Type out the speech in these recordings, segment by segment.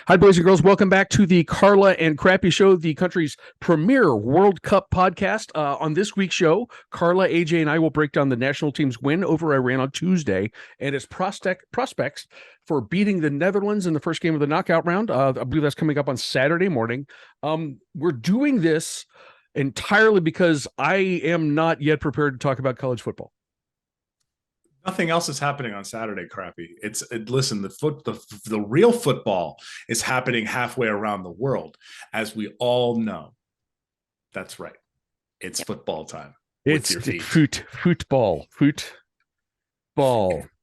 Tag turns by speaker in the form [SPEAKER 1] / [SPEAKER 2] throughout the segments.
[SPEAKER 1] Hi, boys and girls. Welcome back to the Carla and Crappy Show, the country's premier World Cup podcast. On this week's show, Carla, AJ, and I will break down the national team's win over Iran on Tuesday and its prospects for beating the Netherlands in the first game of the knockout round. I believe that's coming up on Saturday morning. We're doing this entirely because I am not yet prepared to talk about college football.
[SPEAKER 2] Nothing else is happening on Saturday, Crappy. Listen, the real football is happening halfway around the world, as we all know. That's right. It's football time.
[SPEAKER 1] It's football.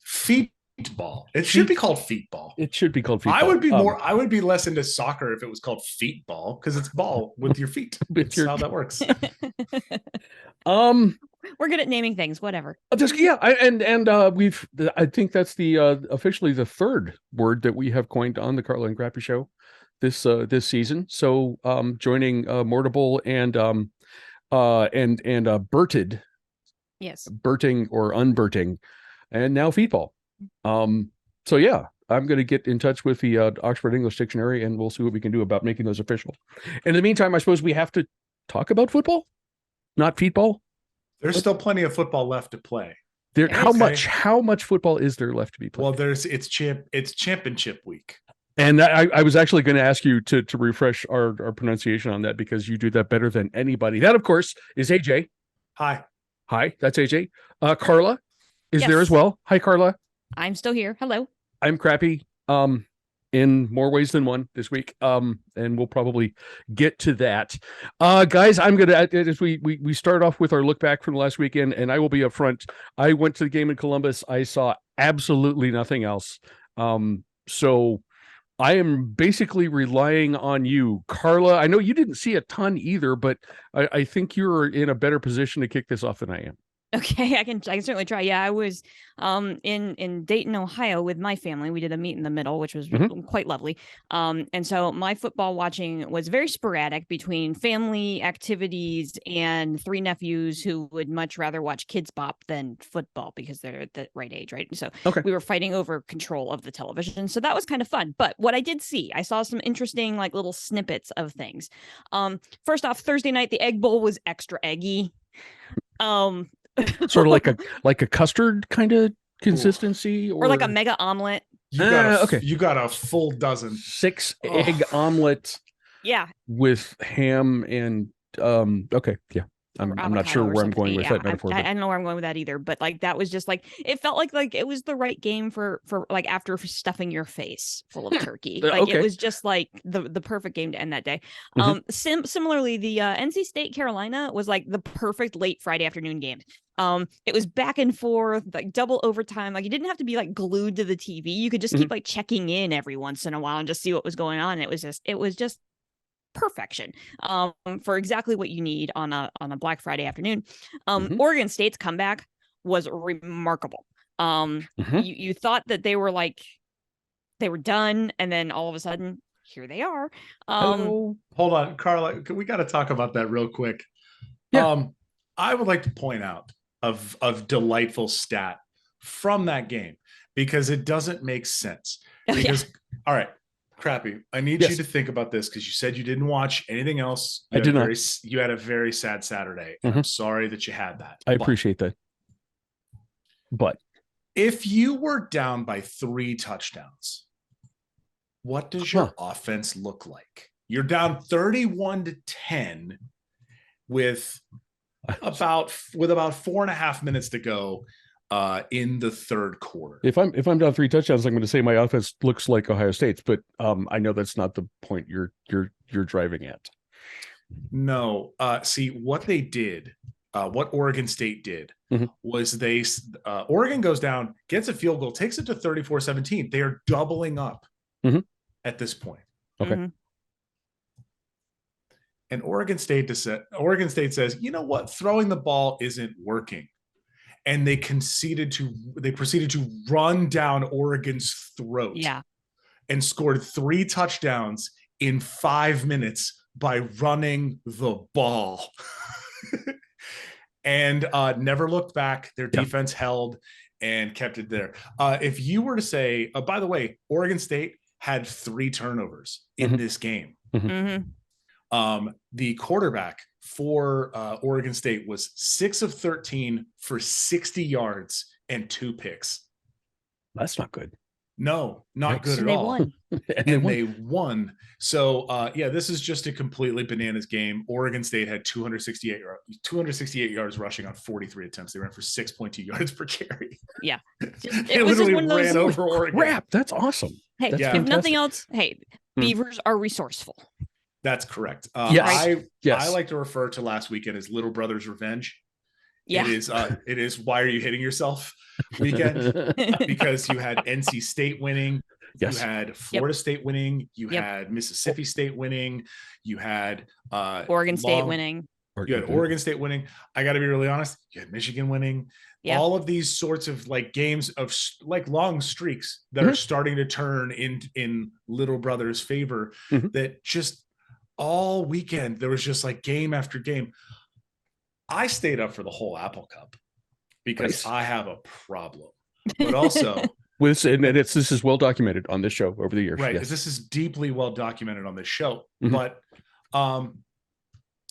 [SPEAKER 2] Feetball. It should be called feetball.
[SPEAKER 1] It should be called feetball.
[SPEAKER 2] I would be less into soccer if it was called feetball, because it's ball with your feet. That's how that works.
[SPEAKER 3] We're good at naming things, whatever.
[SPEAKER 1] I think that's the officially the third word that we have coined on the Carla and Crappy Show this season. So joining Mortable and Berted.
[SPEAKER 3] Yes.
[SPEAKER 1] Berting or unberting, and now feetball. So yeah, I'm going to get in touch with the Oxford English Dictionary, and we'll see what we can do about making those official. In the meantime, I suppose we have to talk about football, not feetball.
[SPEAKER 2] There's still plenty of football left to play.
[SPEAKER 1] How much football is there left to be played?
[SPEAKER 2] Well, it's Champinchip week.
[SPEAKER 1] And I was actually going to ask you to refresh our pronunciation on that, because you do that better than anybody. That, of course, is AJ.
[SPEAKER 2] Hi,
[SPEAKER 1] that's AJ. Carla is there as well. Hi, Carla.
[SPEAKER 3] I'm still here. Hello.
[SPEAKER 1] I'm Crappy. In more ways than one this week. And we'll probably get to that. Guys, I'm going to, as we start off with our look back from last weekend, and I will be upfront. I went to the game in Columbus. I saw absolutely nothing else. So I am basically relying on you, Carla. I know you didn't see a ton either, but I think you're in a better position to kick this off than I am.
[SPEAKER 3] Okay, I can certainly try. Yeah, I was in Dayton, Ohio with my family. We did a meet in the middle, which was quite lovely. And so my football watching was very sporadic between family activities and three nephews who would much rather watch Kids Bop than football because they're at the right age, right? So we were fighting over control of the television. So that was kind of fun. But what I did see, I saw some interesting like little snippets of things. First off, Thursday night, the Egg Bowl was extra eggy.
[SPEAKER 1] Sort of like a custard kind of consistency, or
[SPEAKER 3] like a mega omelet.
[SPEAKER 2] You got a full dozen
[SPEAKER 1] 6 egg omelet.
[SPEAKER 3] Yeah,
[SPEAKER 1] with ham and I'm not sure where I'm going with that metaphor.
[SPEAKER 3] I don't know where I'm going with that either. But like that was just like it felt like it was the right game for like after stuffing your face full of turkey. It was just like the perfect game to end that day. Similarly, the NC State Carolina was like the perfect late Friday afternoon game. It was back and forth, like double overtime. Like you didn't have to be like glued to the TV. You could just keep like checking in every once in a while and just see what was going on. It was just perfection for exactly what you need on a Black Friday afternoon. Oregon State's comeback was remarkable. You thought that they were done, and then all of a sudden here they are.
[SPEAKER 2] Hold on, Carla, we got to talk about that real quick. I would like to point out of delightful stat from that game, because it doesn't make sense. All right, Crappy, I need you to think about this, because you said you didn't watch anything else.
[SPEAKER 1] I did not.
[SPEAKER 2] You had a very sad Saturday. I'm sorry that you had that.
[SPEAKER 1] I appreciate that. But
[SPEAKER 2] if you were down by 3 touchdowns, what does your offense look like? You're down 31-10 with about 4.5 minutes to go in the third quarter.
[SPEAKER 1] If I'm down 3 touchdowns, I'm going to say my offense looks like Ohio State's, but I know that's not the point you're driving at.
[SPEAKER 2] No, see what they did. What Oregon State did was Oregon goes down, gets a field goal, takes it to 34-17. They are doubling up at this point.
[SPEAKER 1] Okay.
[SPEAKER 2] And Oregon State says, you know what? Throwing the ball isn't working. And they proceeded to run down Oregon's throat.
[SPEAKER 3] Yeah.
[SPEAKER 2] And scored 3 touchdowns in 5 minutes by running the ball. And never looked back. Their defense held and kept it there. If you were to say, by the way, Oregon State had 3 turnovers in this game. The quarterback for Oregon State was 6 of 13 for 60 yards and 2 picks.
[SPEAKER 1] That's not good.
[SPEAKER 2] No, not good at all. And they won. So, this is just a completely bananas game. Oregon State had 268 yards rushing on 43 attempts. They ran for 6.2 yards per carry.
[SPEAKER 3] Yeah.
[SPEAKER 2] It was just one of those, ran over Oregon.
[SPEAKER 1] Crap, that's awesome.
[SPEAKER 3] Hey,
[SPEAKER 1] that's
[SPEAKER 3] if nothing else, Beavers are resourceful.
[SPEAKER 2] That's correct.
[SPEAKER 1] Yes.
[SPEAKER 2] I like to refer to last weekend as Little Brother's Revenge. Yeah. It is why are you hitting yourself weekend? Because you had NC State winning, you had Florida State winning, you had Mississippi State winning, you had
[SPEAKER 3] Oregon State winning.
[SPEAKER 2] You had Oregon State winning. I got to be really honest, you had Michigan winning. All of these sorts of like games of like long streaks that are starting to turn in Little Brother's favor. That just all weekend there was just like game after game. I stayed up for the whole Apple Cup because I have a problem, but also
[SPEAKER 1] this is well documented on this show over the years.
[SPEAKER 2] Right. Yes. This is deeply well documented on this show. But, by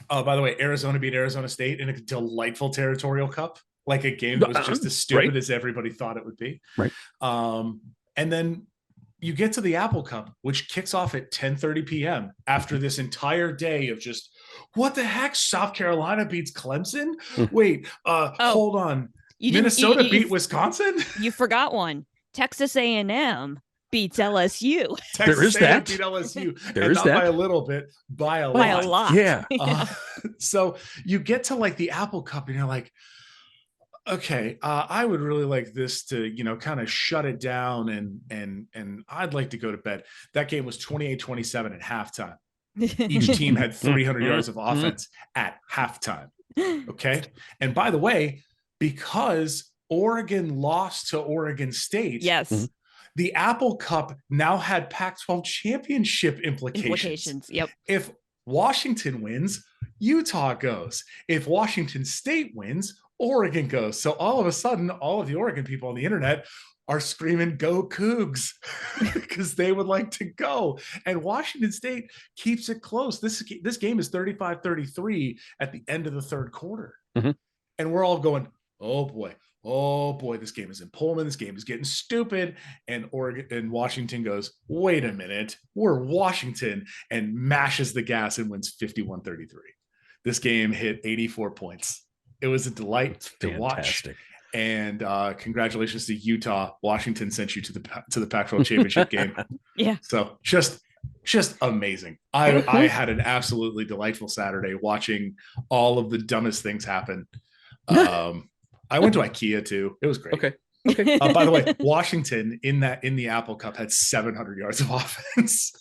[SPEAKER 2] the way, Arizona beat Arizona State in a delightful territorial cup, like a game that was just as stupid as everybody thought it would be.
[SPEAKER 1] Right.
[SPEAKER 2] And then you get to the Apple Cup, which kicks off at 10:30 p.m. after this entire day of just, what the heck? South Carolina beats Clemson? Wait, hold on. Minnesota beat Wisconsin?
[SPEAKER 3] You forgot one. Texas A&M beats LSU.
[SPEAKER 1] There is that.
[SPEAKER 2] Beat LSU.
[SPEAKER 1] There is that.
[SPEAKER 2] By a little bit, by a
[SPEAKER 3] lot.
[SPEAKER 1] Yeah.
[SPEAKER 2] So you get to like the Apple Cup and you're like, okay, I would really like this to, kind of shut it down and I'd like to go to bed. That game was 28-27 at halftime. Each team had 300 yards of offense at halftime. Okay. And by the way, because Oregon lost to Oregon State.
[SPEAKER 3] Yes.
[SPEAKER 2] The Apple Cup now had Pac-12 championship implications.
[SPEAKER 3] Yep.
[SPEAKER 2] If Washington wins, Utah goes. If Washington State wins, Oregon goes. So all of a sudden, all of the Oregon people on the internet are screaming, go Cougs, because they would like to go. And Washington State keeps it close. This game is 35-33 at the end of the third quarter. And we're all going, oh boy, this game is in Pullman. This game is getting stupid. And Oregon and Washington goes, wait a minute, we're Washington, and mashes the gas and wins 51-33. This game hit 84 points. It was a delight to watch. And congratulations to Utah. Washington sent you to the Pac-12 championship game.
[SPEAKER 3] Yeah.
[SPEAKER 2] So just amazing. I had an absolutely delightful Saturday watching all of the dumbest things happen. I went to IKEA too. It was great.
[SPEAKER 1] Okay.
[SPEAKER 2] By the way, Washington in the Apple Cup had 700 yards of offense.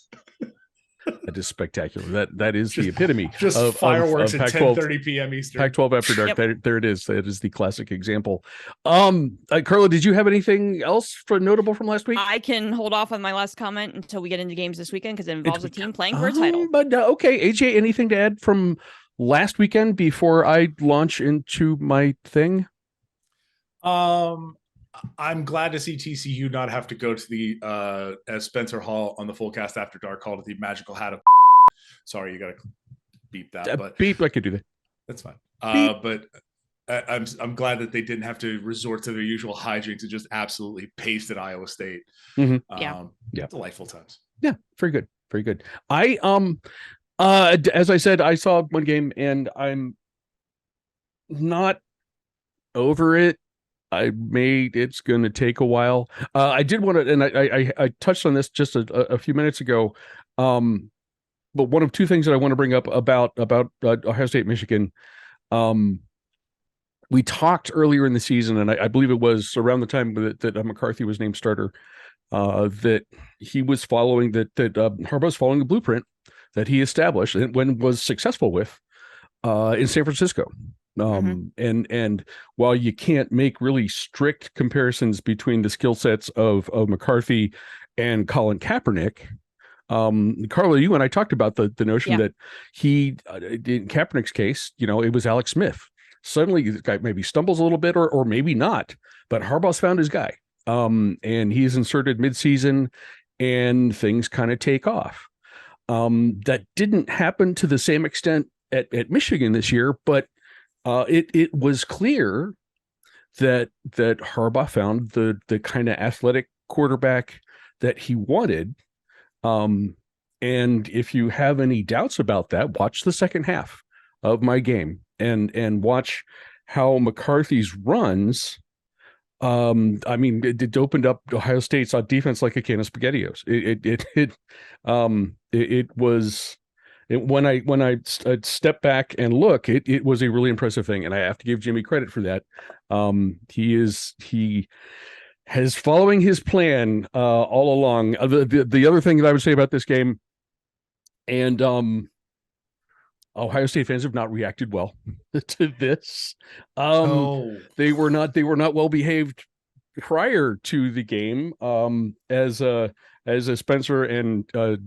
[SPEAKER 1] That is spectacular. That is the epitome
[SPEAKER 2] of fireworks
[SPEAKER 1] at
[SPEAKER 2] at 10:30 p.m. Eastern.
[SPEAKER 1] Pac-12 after dark. There it is. That is the classic example. Carla, did you have anything else notable from last week?
[SPEAKER 3] I can hold off on my last comment until we get into games this weekend because it involves a team playing for a title.
[SPEAKER 1] But okay, AJ, anything to add from last weekend before I launch into my thing?
[SPEAKER 2] I'm glad to see TCU not have to go to the as Spencer Hall on the Full Cast After Dark called it the magical hat of. Sorry, you got to beep that. But
[SPEAKER 1] beep, I could do that.
[SPEAKER 2] That's fine. But I'm glad that they didn't have to resort to their usual hijinks and just absolutely paste at Iowa State. Delightful times.
[SPEAKER 1] Yeah, very good, very good. As I said, I saw one game and I'm not over it. It's going to take a while. I did want to, and I touched on this just a few minutes ago. But one of two things that I want to bring up about Ohio State, Michigan. We talked earlier in the season, and I believe it was around the time that McCarthy was named starter, that he was following that Harbaugh's following the blueprint that he established and was successful with in San Francisco. And while you can't make really strict comparisons between the skill sets of McCarthy and Colin Kaepernick, Carla, you and I talked about the notion
[SPEAKER 3] Yeah.
[SPEAKER 1] that he, in Kaepernick's case, it was Alex Smith. Suddenly, the guy maybe stumbles a little bit, or maybe not, but Harbaugh's found his guy. And he's inserted midseason, and things kind of take off. That didn't happen to the same extent at Michigan this year, but it was clear that Harbaugh found the kind of athletic quarterback that he wanted. And if you have any doubts about that, watch the second half of my game and watch how McCarthy's runs. I mean, it opened up Ohio State's defense like a can of SpaghettiOs. It was when I step back and look, it was a really impressive thing, and I have to give Jimmy credit for that. He has following his plan all along. The other thing that I would say about this game, and Ohio State fans have not reacted well to this. They were not well behaved prior to the game. As a Spencer and I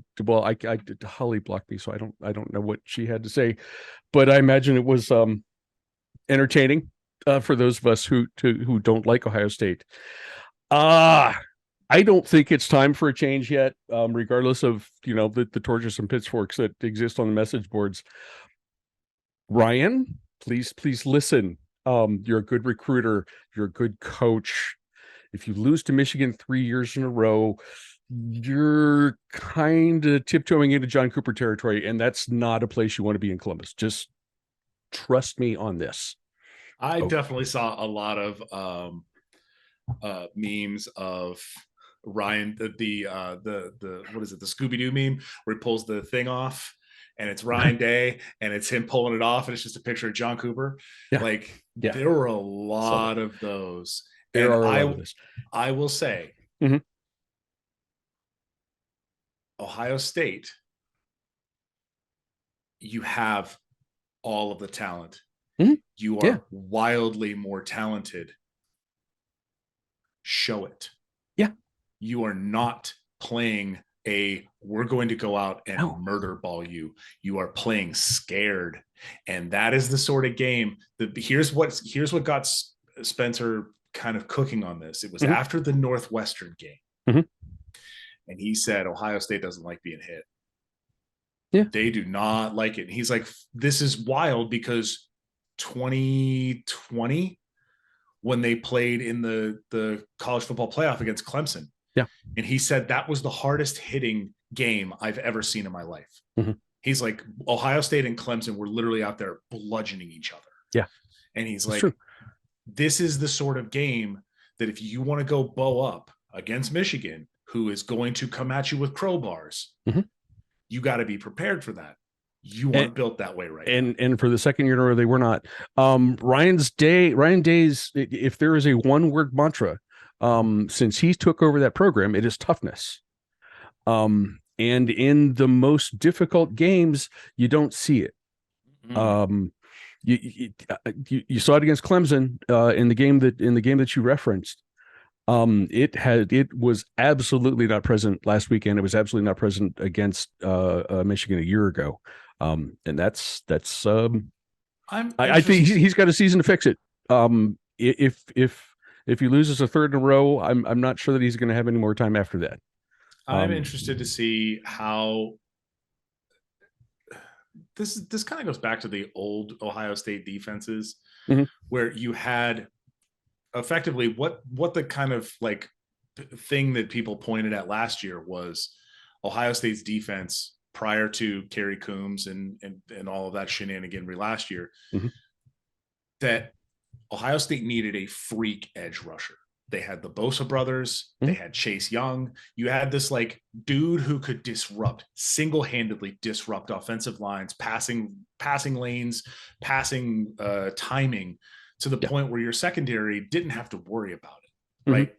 [SPEAKER 1] Holly blocked me, so I don't know what she had to say, but I imagine it was entertaining for those of us who don't like Ohio State. I don't think it's time for a change yet, regardless of the torches and pitchforks that exist on the message boards. Ryan, please listen. You're a good recruiter. You're a good coach. If you lose to Michigan 3 years in a row, you're kind of tiptoeing into John Cooper territory, and that's not a place you want to be in Columbus. Just trust me on this.
[SPEAKER 2] I definitely saw a lot of memes of Ryan, the what is it, the Scooby-Doo meme where he pulls the thing off and it's Ryan Day and it's him pulling it off and it's just a picture of John Cooper. There were a lot of those.
[SPEAKER 1] There are a lot of this.
[SPEAKER 2] I will say, Ohio State, you have all of the talent. You are wildly more talented. Show it. Yeah. You are not playing we're going to go out and murder ball you. You are playing scared. And that is the sort of game that here's what got Spencer kind of cooking on this. It was after the Northwestern game. And he said, Ohio State doesn't like being hit. Yeah. They do not like it. And he's like, this is wild because 2020, when they played in the college football playoff against Clemson. Yeah. And he said that was the hardest hitting game I've ever seen in my life. He's like, Ohio State and Clemson were literally out there bludgeoning each other. Yeah. And he's like, this is the sort of game that if you want to go bow up against Michigan, who is going to come at you with crowbars, you got to be prepared for that. You weren't built that way, right?
[SPEAKER 1] And for the second year in a row, they were not. Ryan Day's, if there is a one-word mantra, since he took over that program, it is toughness. And in the most difficult games, you don't see it. You saw it against Clemson in the game that you referenced. It was absolutely not present last weekend. It was absolutely not present against Michigan a year ago. And that's I think he's got a season to fix it. If he loses a third in a row, I'm not sure that he's going to have any more time after that.
[SPEAKER 2] I'm interested to see how this kind of goes back to the old Ohio State defenses, where you had effectively what the kind of like thing that people pointed at last year was Ohio State's defense prior to Kerry Coombs and all of that shenaniganry last year, that Ohio State needed a freak edge rusher. They had the Bosa brothers. They had Chase Young. You had this like dude who could single-handedly disrupt offensive lines, passing lanes, passing timing to the point where your secondary didn't have to worry about it, right?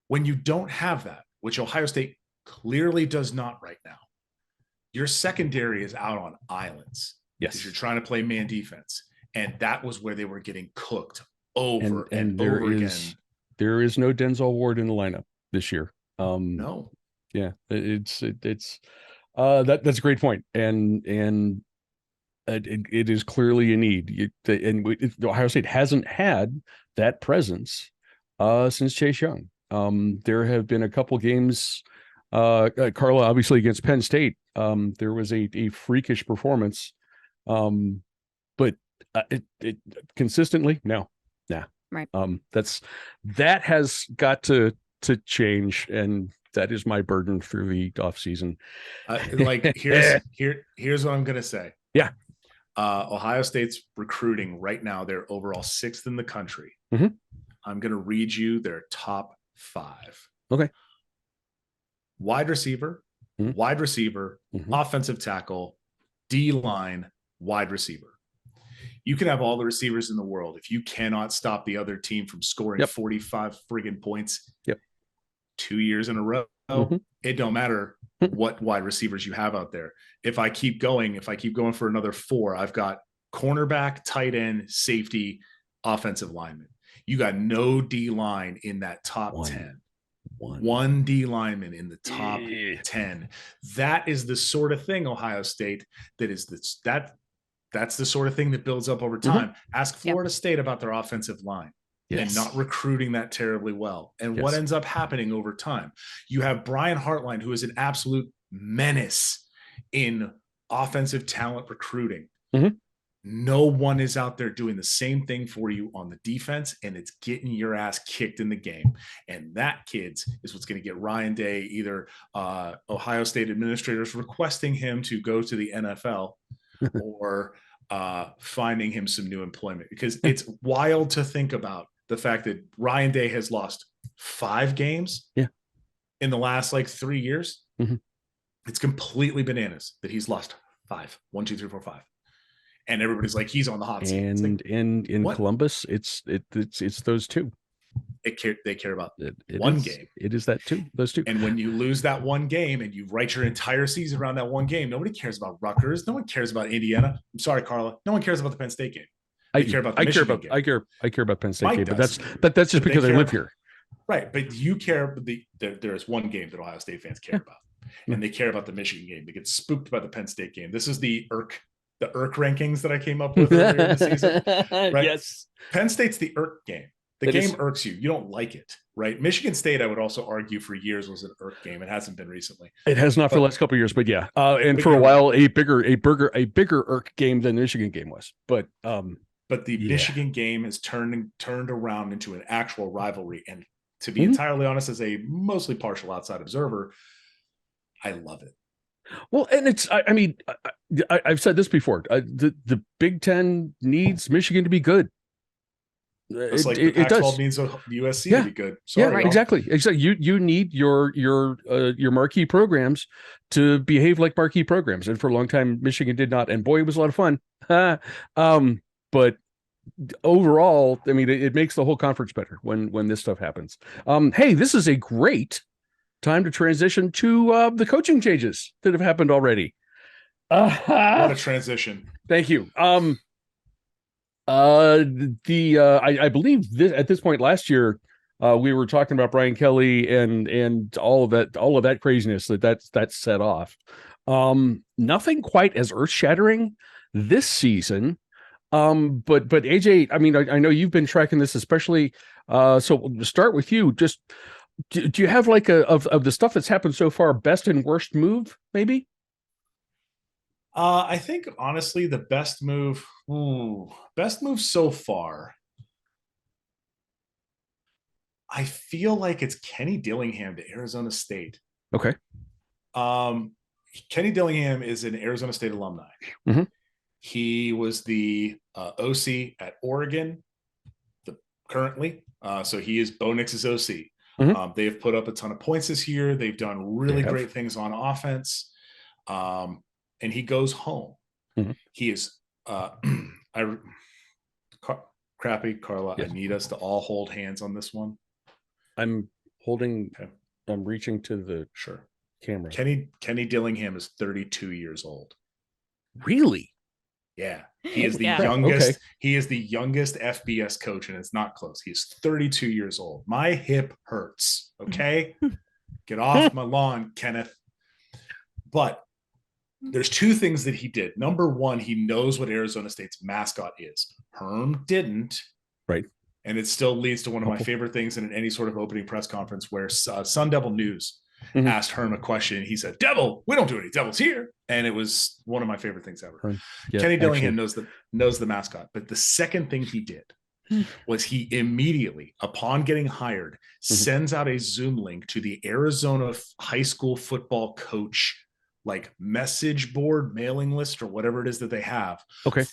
[SPEAKER 2] When you don't have that, which Ohio State clearly does not right now, your secondary is out on islands. Yes. Because you're trying to play man defense. And that was where they were getting cooked over and over again.
[SPEAKER 1] There is no Denzel Ward in the lineup this year.
[SPEAKER 2] No.
[SPEAKER 1] Yeah. It's that's a great point. And it is clearly a need. Ohio State hasn't had that presence since Chase Young. There have been a couple games, Carla, obviously against Penn State. There was a freakish performance, but it consistently, no, nah.
[SPEAKER 3] Right.
[SPEAKER 1] That has got to change, and that is my burden through the off season.
[SPEAKER 2] Here's what I'm gonna say.
[SPEAKER 1] Yeah.
[SPEAKER 2] Ohio State's recruiting right now, they're overall 6th in the country.
[SPEAKER 1] Mm-hmm.
[SPEAKER 2] I'm going to read you their top 5.
[SPEAKER 1] Okay.
[SPEAKER 2] Wide receiver,
[SPEAKER 1] Mm-hmm.
[SPEAKER 2] offensive tackle, D-line, wide receiver. You can have all the receivers in the world. If you cannot stop the other team from scoring 45 friggin' points 2 years in a row, it don't matter what wide receivers you have out there. If I keep going for another 4, I've got cornerback, tight end, safety, offensive lineman. You got no D line in that top 10. One D lineman in the top 10. That is the sort of thing, Ohio State, that's the sort of thing that builds up over time. Ask Florida State about their offensive line. And not recruiting that terribly well. And what ends up happening over time? You have Brian Hartline, who is an absolute menace in offensive talent recruiting. No one is out there doing the same thing for you on the defense, and it's getting your ass kicked in the game. And that, kids, is what's going to get Ryan Day, either Ohio State administrators requesting him to go to the NFL or finding him some new employment, because it's wild to think about the fact that Ryan Day has lost 5 games in the last 3 years. It's completely bananas that he's lost 5. 1, 2, 3, 4, 5. And everybody's like, he's on the hot seat.
[SPEAKER 1] And in Columbus, it's those 2.
[SPEAKER 2] They care about one game.
[SPEAKER 1] It is that 2, those 2.
[SPEAKER 2] And when you lose that one game and you write your entire season around that one game, nobody cares about Rutgers. No one cares about Indiana. I'm sorry, Carla. No one cares about the Penn State game. I care about Penn State
[SPEAKER 1] Mike game, but that's just because I live here.
[SPEAKER 2] Right. But you care. There is one game that Ohio State fans care about, and they care about the Michigan game. They get spooked by the Penn State game. This is the ERC rankings that I came up with earlier in the season. Right? Yes. Penn State's the ERC game. The game irks you. You don't like it, right? Michigan State, I would also argue, for years was an ERC game. It hasn't been recently.
[SPEAKER 1] It has not for the last couple of years, but yeah. And for a while, a bigger ERC game than the Michigan game was. But
[SPEAKER 2] the Michigan game has turned around into an actual rivalry. And to be entirely honest, as a mostly partial outside observer, I love it.
[SPEAKER 1] Well, and it's, I've said this before. The Big Ten needs Michigan to be good.
[SPEAKER 2] It's like the Pac-12 needs USC to be good. Sorry,
[SPEAKER 1] exactly. You need your marquee programs to behave like marquee programs, and for a long time, Michigan did not. And boy, it was a lot of fun. But overall, it makes the whole conference better when this stuff happens. Hey, this is a great time to transition to the coaching changes that have happened already.
[SPEAKER 2] What a transition!
[SPEAKER 1] Thank you. I believe at this point last year, we were talking about Brian Kelly and all of that craziness that set off. Nothing quite as earth-shattering this season. But AJ, I know you've been tracking this, especially. So we'll start with you. Just do you have of the stuff that's happened so far, best and worst move, maybe?
[SPEAKER 2] I think honestly, the best move so far, I feel like it's Kenny Dillingham to Arizona State.
[SPEAKER 1] Okay.
[SPEAKER 2] Kenny Dillingham is an Arizona State alumni. He was the OC at Oregon currently. So he is Bo Nix's OC. They have put up a ton of points this year. They've done really great things on offense. And he goes home. He is crappy, Carla. Yes. I need us to all hold hands on this one.
[SPEAKER 1] I'm reaching to the camera.
[SPEAKER 2] Kenny Dillingham is 32 years old.
[SPEAKER 1] Really?
[SPEAKER 2] Yeah. He is the youngest. Okay. He is the youngest FBS coach, and it's not close. He is 32 years old. My hip hurts. Okay. Get off my lawn, Kenneth. But there's two things that he did. Number one, he knows what Arizona State's mascot is. Herm didn't.
[SPEAKER 1] Right.
[SPEAKER 2] And it still leads to one of my favorite things in any sort of opening press conference where Sun Devil News asked Herm a question. He said, "Devil, we don't do any devils here." And it was one of my favorite things ever. Yeah, Kenny Dillingham knows the mascot. But the second thing he did was he immediately, upon getting hired, sends out a Zoom link to the Arizona high school football coach like message board, mailing list, or whatever it is that they have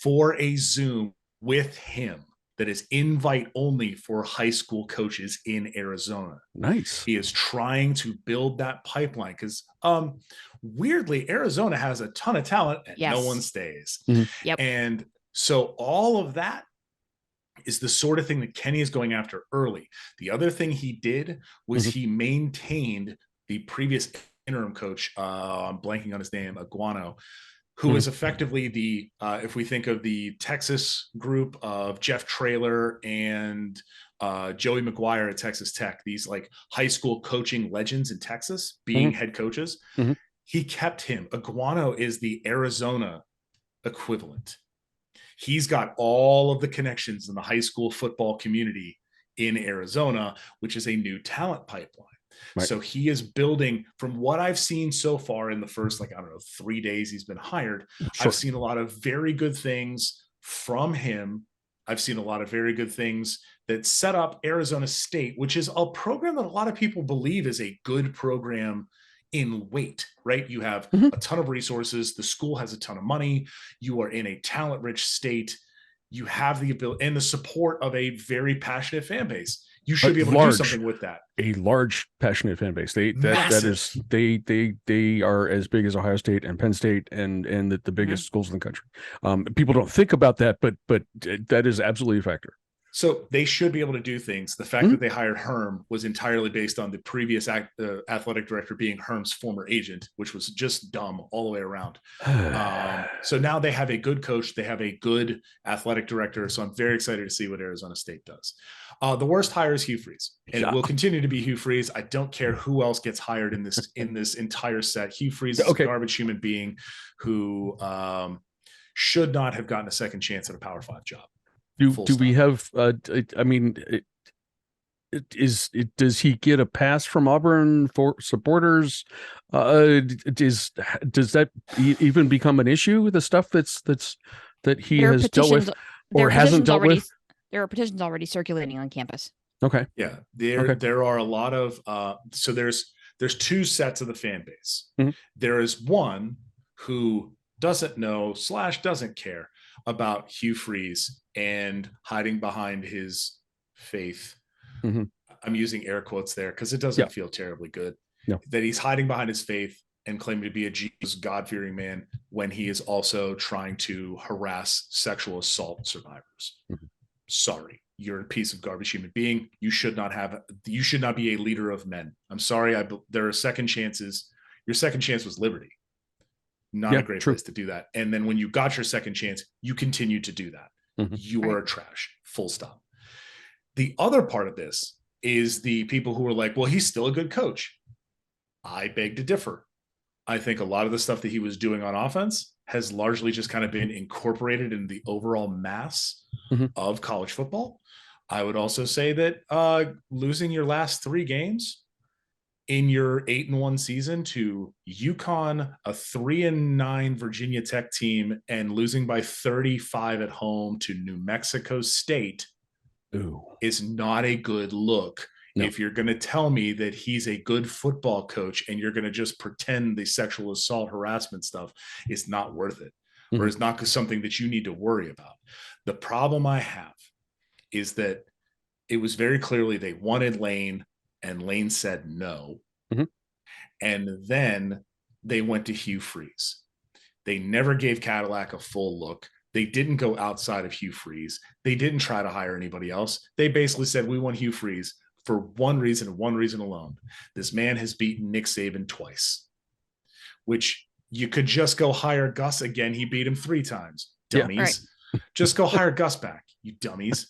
[SPEAKER 2] for a Zoom with him that is invite only for high school coaches in Arizona.
[SPEAKER 1] Nice.
[SPEAKER 2] He is trying to build that pipeline because weirdly, Arizona has a ton of talent and no one stays.
[SPEAKER 3] Yep.
[SPEAKER 2] And so all of that is the sort of thing that Kenny is going after early. The other thing he did was he maintained the previous interim coach, I'm blanking on his name, Aguano, who is effectively the, if we think of the Texas group of Jeff Traylor and Joey McGuire at Texas Tech, these like high school coaching legends in Texas being head coaches, he kept him. Aguano is the Arizona equivalent. He's got all of the connections in the high school football community in Arizona, which is a new talent pipeline. Right. So he is building, from what I've seen so far in the first, 3 days he's been hired. Sure. I've seen a lot of very good things from him. I've seen a lot of very good things that set up Arizona State, which is a program that a lot of people believe is a good program in weight, right? You have a ton of resources. The school has a ton of money. You are in a talent-rich state. You have the ability and the support of a very passionate fan base. You should be able to do something with that.
[SPEAKER 1] A large, passionate fan base. They are as big as Ohio State and Penn State and the biggest schools in the country. People don't think about that, but that is absolutely a factor.
[SPEAKER 2] So they should be able to do things. The fact that they hired Herm was entirely based on the previous athletic director being Herm's former agent, which was just dumb all the way around. So now they have a good coach. They have a good athletic director. So I'm very excited to see what Arizona State does. The worst hire is Hugh Freeze, and it will continue to be Hugh Freeze. I don't care who else gets hired in this entire set. Hugh Freeze is a garbage human being who should not have gotten a second chance at a Power 5 job.
[SPEAKER 1] Do we have? Does he get a pass from Auburn for supporters? Does that even become an issue? The stuff that he has dealt with or hasn't dealt with.
[SPEAKER 3] There are petitions already circulating on campus.
[SPEAKER 1] Okay.
[SPEAKER 2] Yeah, there are a lot of so there's two sets of the fan base. There is one who doesn't know / doesn't care about Hugh Freeze and hiding behind his faith. I'm using air quotes there because it doesn't feel terribly good that he's hiding behind his faith and claiming to be a Jesus, God-fearing man when he is also trying to harass sexual assault survivors. Sorry, you're a piece of garbage human being. You should not be a leader of men. I'm sorry. There are second chances. Your second chance was liberty. Not a great place to do that. And then when you got your second chance, you continue to do that. You are trash, full stop. The other part of this is the people who are like, well, he's still a good coach. I beg to differ. I think a lot of the stuff that he was doing on offense has largely just kind of been incorporated in the overall mass of college football. I would also say that losing your last 3 games in your 8-1 season to UConn, a 3-9 Virginia Tech team, and losing by 35 at home to New Mexico State is not a good look. No. If you're going to tell me that he's a good football coach and you're going to just pretend the sexual assault harassment stuff is not worth it, or is not something that you need to worry about. The problem I have is that it was very clearly they wanted Lane, and Lane said no. And then they went to Hugh Freeze. They never gave Cadillac a full look. They didn't go outside of Hugh Freeze. They didn't try to hire anybody else. They basically said, we want Hugh Freeze for one reason and one reason alone. This man has beaten Nick Saban twice, which you could just go hire Gus again. He beat him 3 times. Dummies. Just go hire Gus back, you dummies.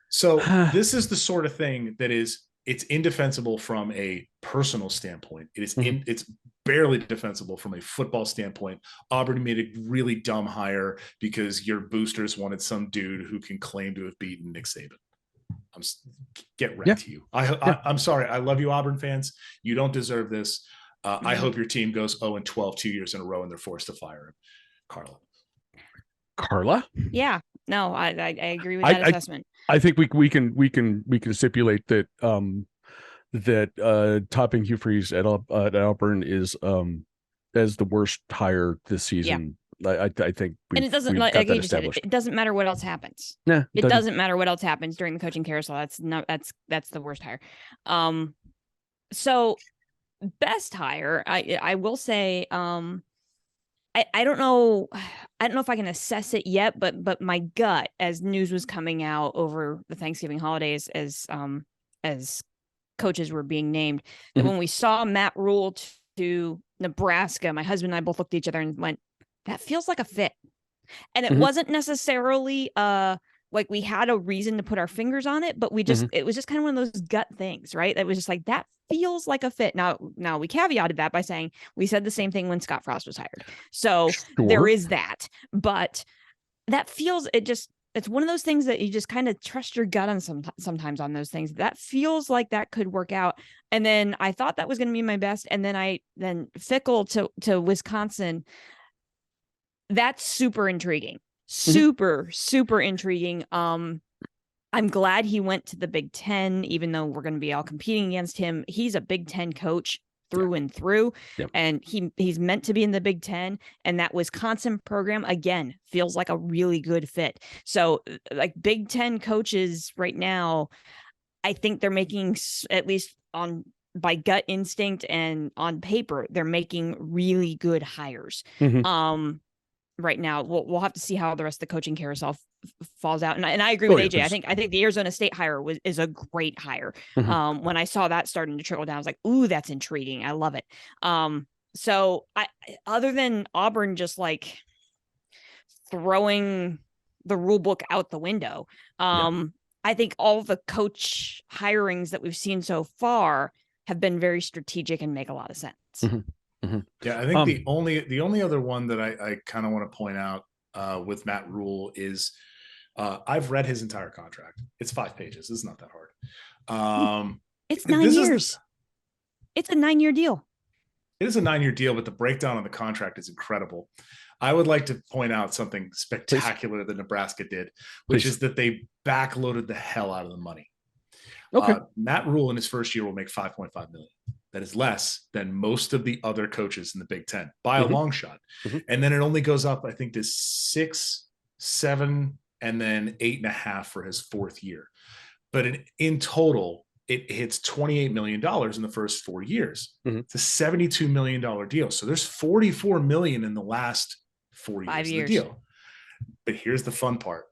[SPEAKER 2] So this is the sort of thing that is it's indefensible from a personal standpoint. It is
[SPEAKER 1] Mhm.
[SPEAKER 2] it's barely defensible from a football standpoint. Auburn made a really dumb hire because your boosters wanted some dude who can claim to have beaten Nick Saban. Get wrecked, you. I'm sorry. I love you, Auburn fans. You don't deserve this. I hope your team goes 0-12 2 years in a row and they're forced to fire him.
[SPEAKER 1] Carla?
[SPEAKER 3] Yeah. No, I agree with that assessment.
[SPEAKER 1] I think we can stipulate that Topping Hugh Freeze at Auburn is as the worst hire this season. I think
[SPEAKER 3] and it doesn't, like you just said, it doesn't matter what else happens.
[SPEAKER 1] Yeah,
[SPEAKER 3] it doesn't matter what else happens during the coaching carousel. That's the worst hire. So best hire, I will say, I don't know if I can assess it yet, but my gut, as news was coming out over the Thanksgiving holidays, as coaches were being named, that when we saw Matt Rule to Nebraska, my husband and I both looked at each other and went, that feels like a fit. And it wasn't necessarily like we had a reason to put our fingers on it, but it was just kind of one of those gut things, right? That was just like, that feels like a fit. Now we caveated that by saying we said the same thing when Scott Frost was hired. So there is that, but that feels, it's one of those things that you just kind of trust your gut on sometimes on those things. That feels like that could work out. And then I thought that was going to be my best. And then Fickle to Wisconsin. That's super intriguing. Super intriguing. I'm glad he went to the Big Ten, even though we're going to be all competing against him. He's a Big Ten coach through and through, and he's meant to be in the Big Ten. And that Wisconsin program, again, feels like a really good fit. So, like, Big Ten coaches right now, I think they're making, at least by gut instinct and on paper, they're making really good hires. Right now, we'll have to see how the rest of the coaching carousel falls out. And I agree with AJ. I think the Arizona State hire is a great hire. When I saw that starting to trickle down, I was like, ooh, that's intriguing. I love it. So other than Auburn just like throwing the rule book out the window, I think all the coach hirings that we've seen so far have been very strategic and make a lot of sense.
[SPEAKER 2] Yeah, I think the only other one that I kind of want to point out with Matt Rule is I've read his entire contract. It's 5 pages. It's not that hard.
[SPEAKER 3] It's 9 years. It's a 9-year deal.
[SPEAKER 2] It is a 9-year deal, but the breakdown on the contract is incredible. I would like to point out something spectacular that Nebraska did, which is that they backloaded the hell out of the money. Okay. Matt Rule in his first year will make $5.5 million. That is less than most of the other coaches in the Big Ten by a long shot. And then it only goes up, I think, to 6, 7, and then 8.5 for his 4th year. But in total, it hits $28 million in the first 4 years. It's a $72 million deal. So there's $44 million in the last 4 years. 5 years. Of the deal. But here's the fun part.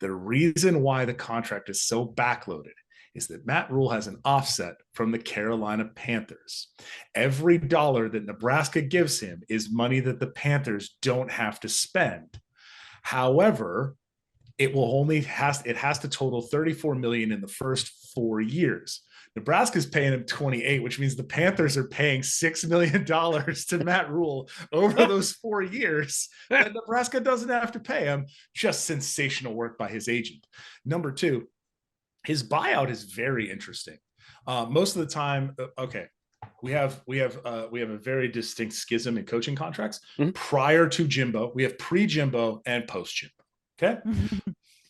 [SPEAKER 2] The reason why the contract is so backloaded is that Matt Rule has an offset from the Carolina Panthers. Every dollar that Nebraska gives him is money that the Panthers don't have to spend. However, it has to total $34 million in the first 4 years. Nebraska's paying him 28, which means the Panthers are paying $6 million to Matt Rule over those 4 years that Nebraska doesn't have to pay him. Just sensational work by his agent. Number 2, his buyout is very interesting. Most of the time, we have a very distinct schism in coaching contracts. Prior to Jimbo, we have pre-Jimbo and post-Jimbo. Okay,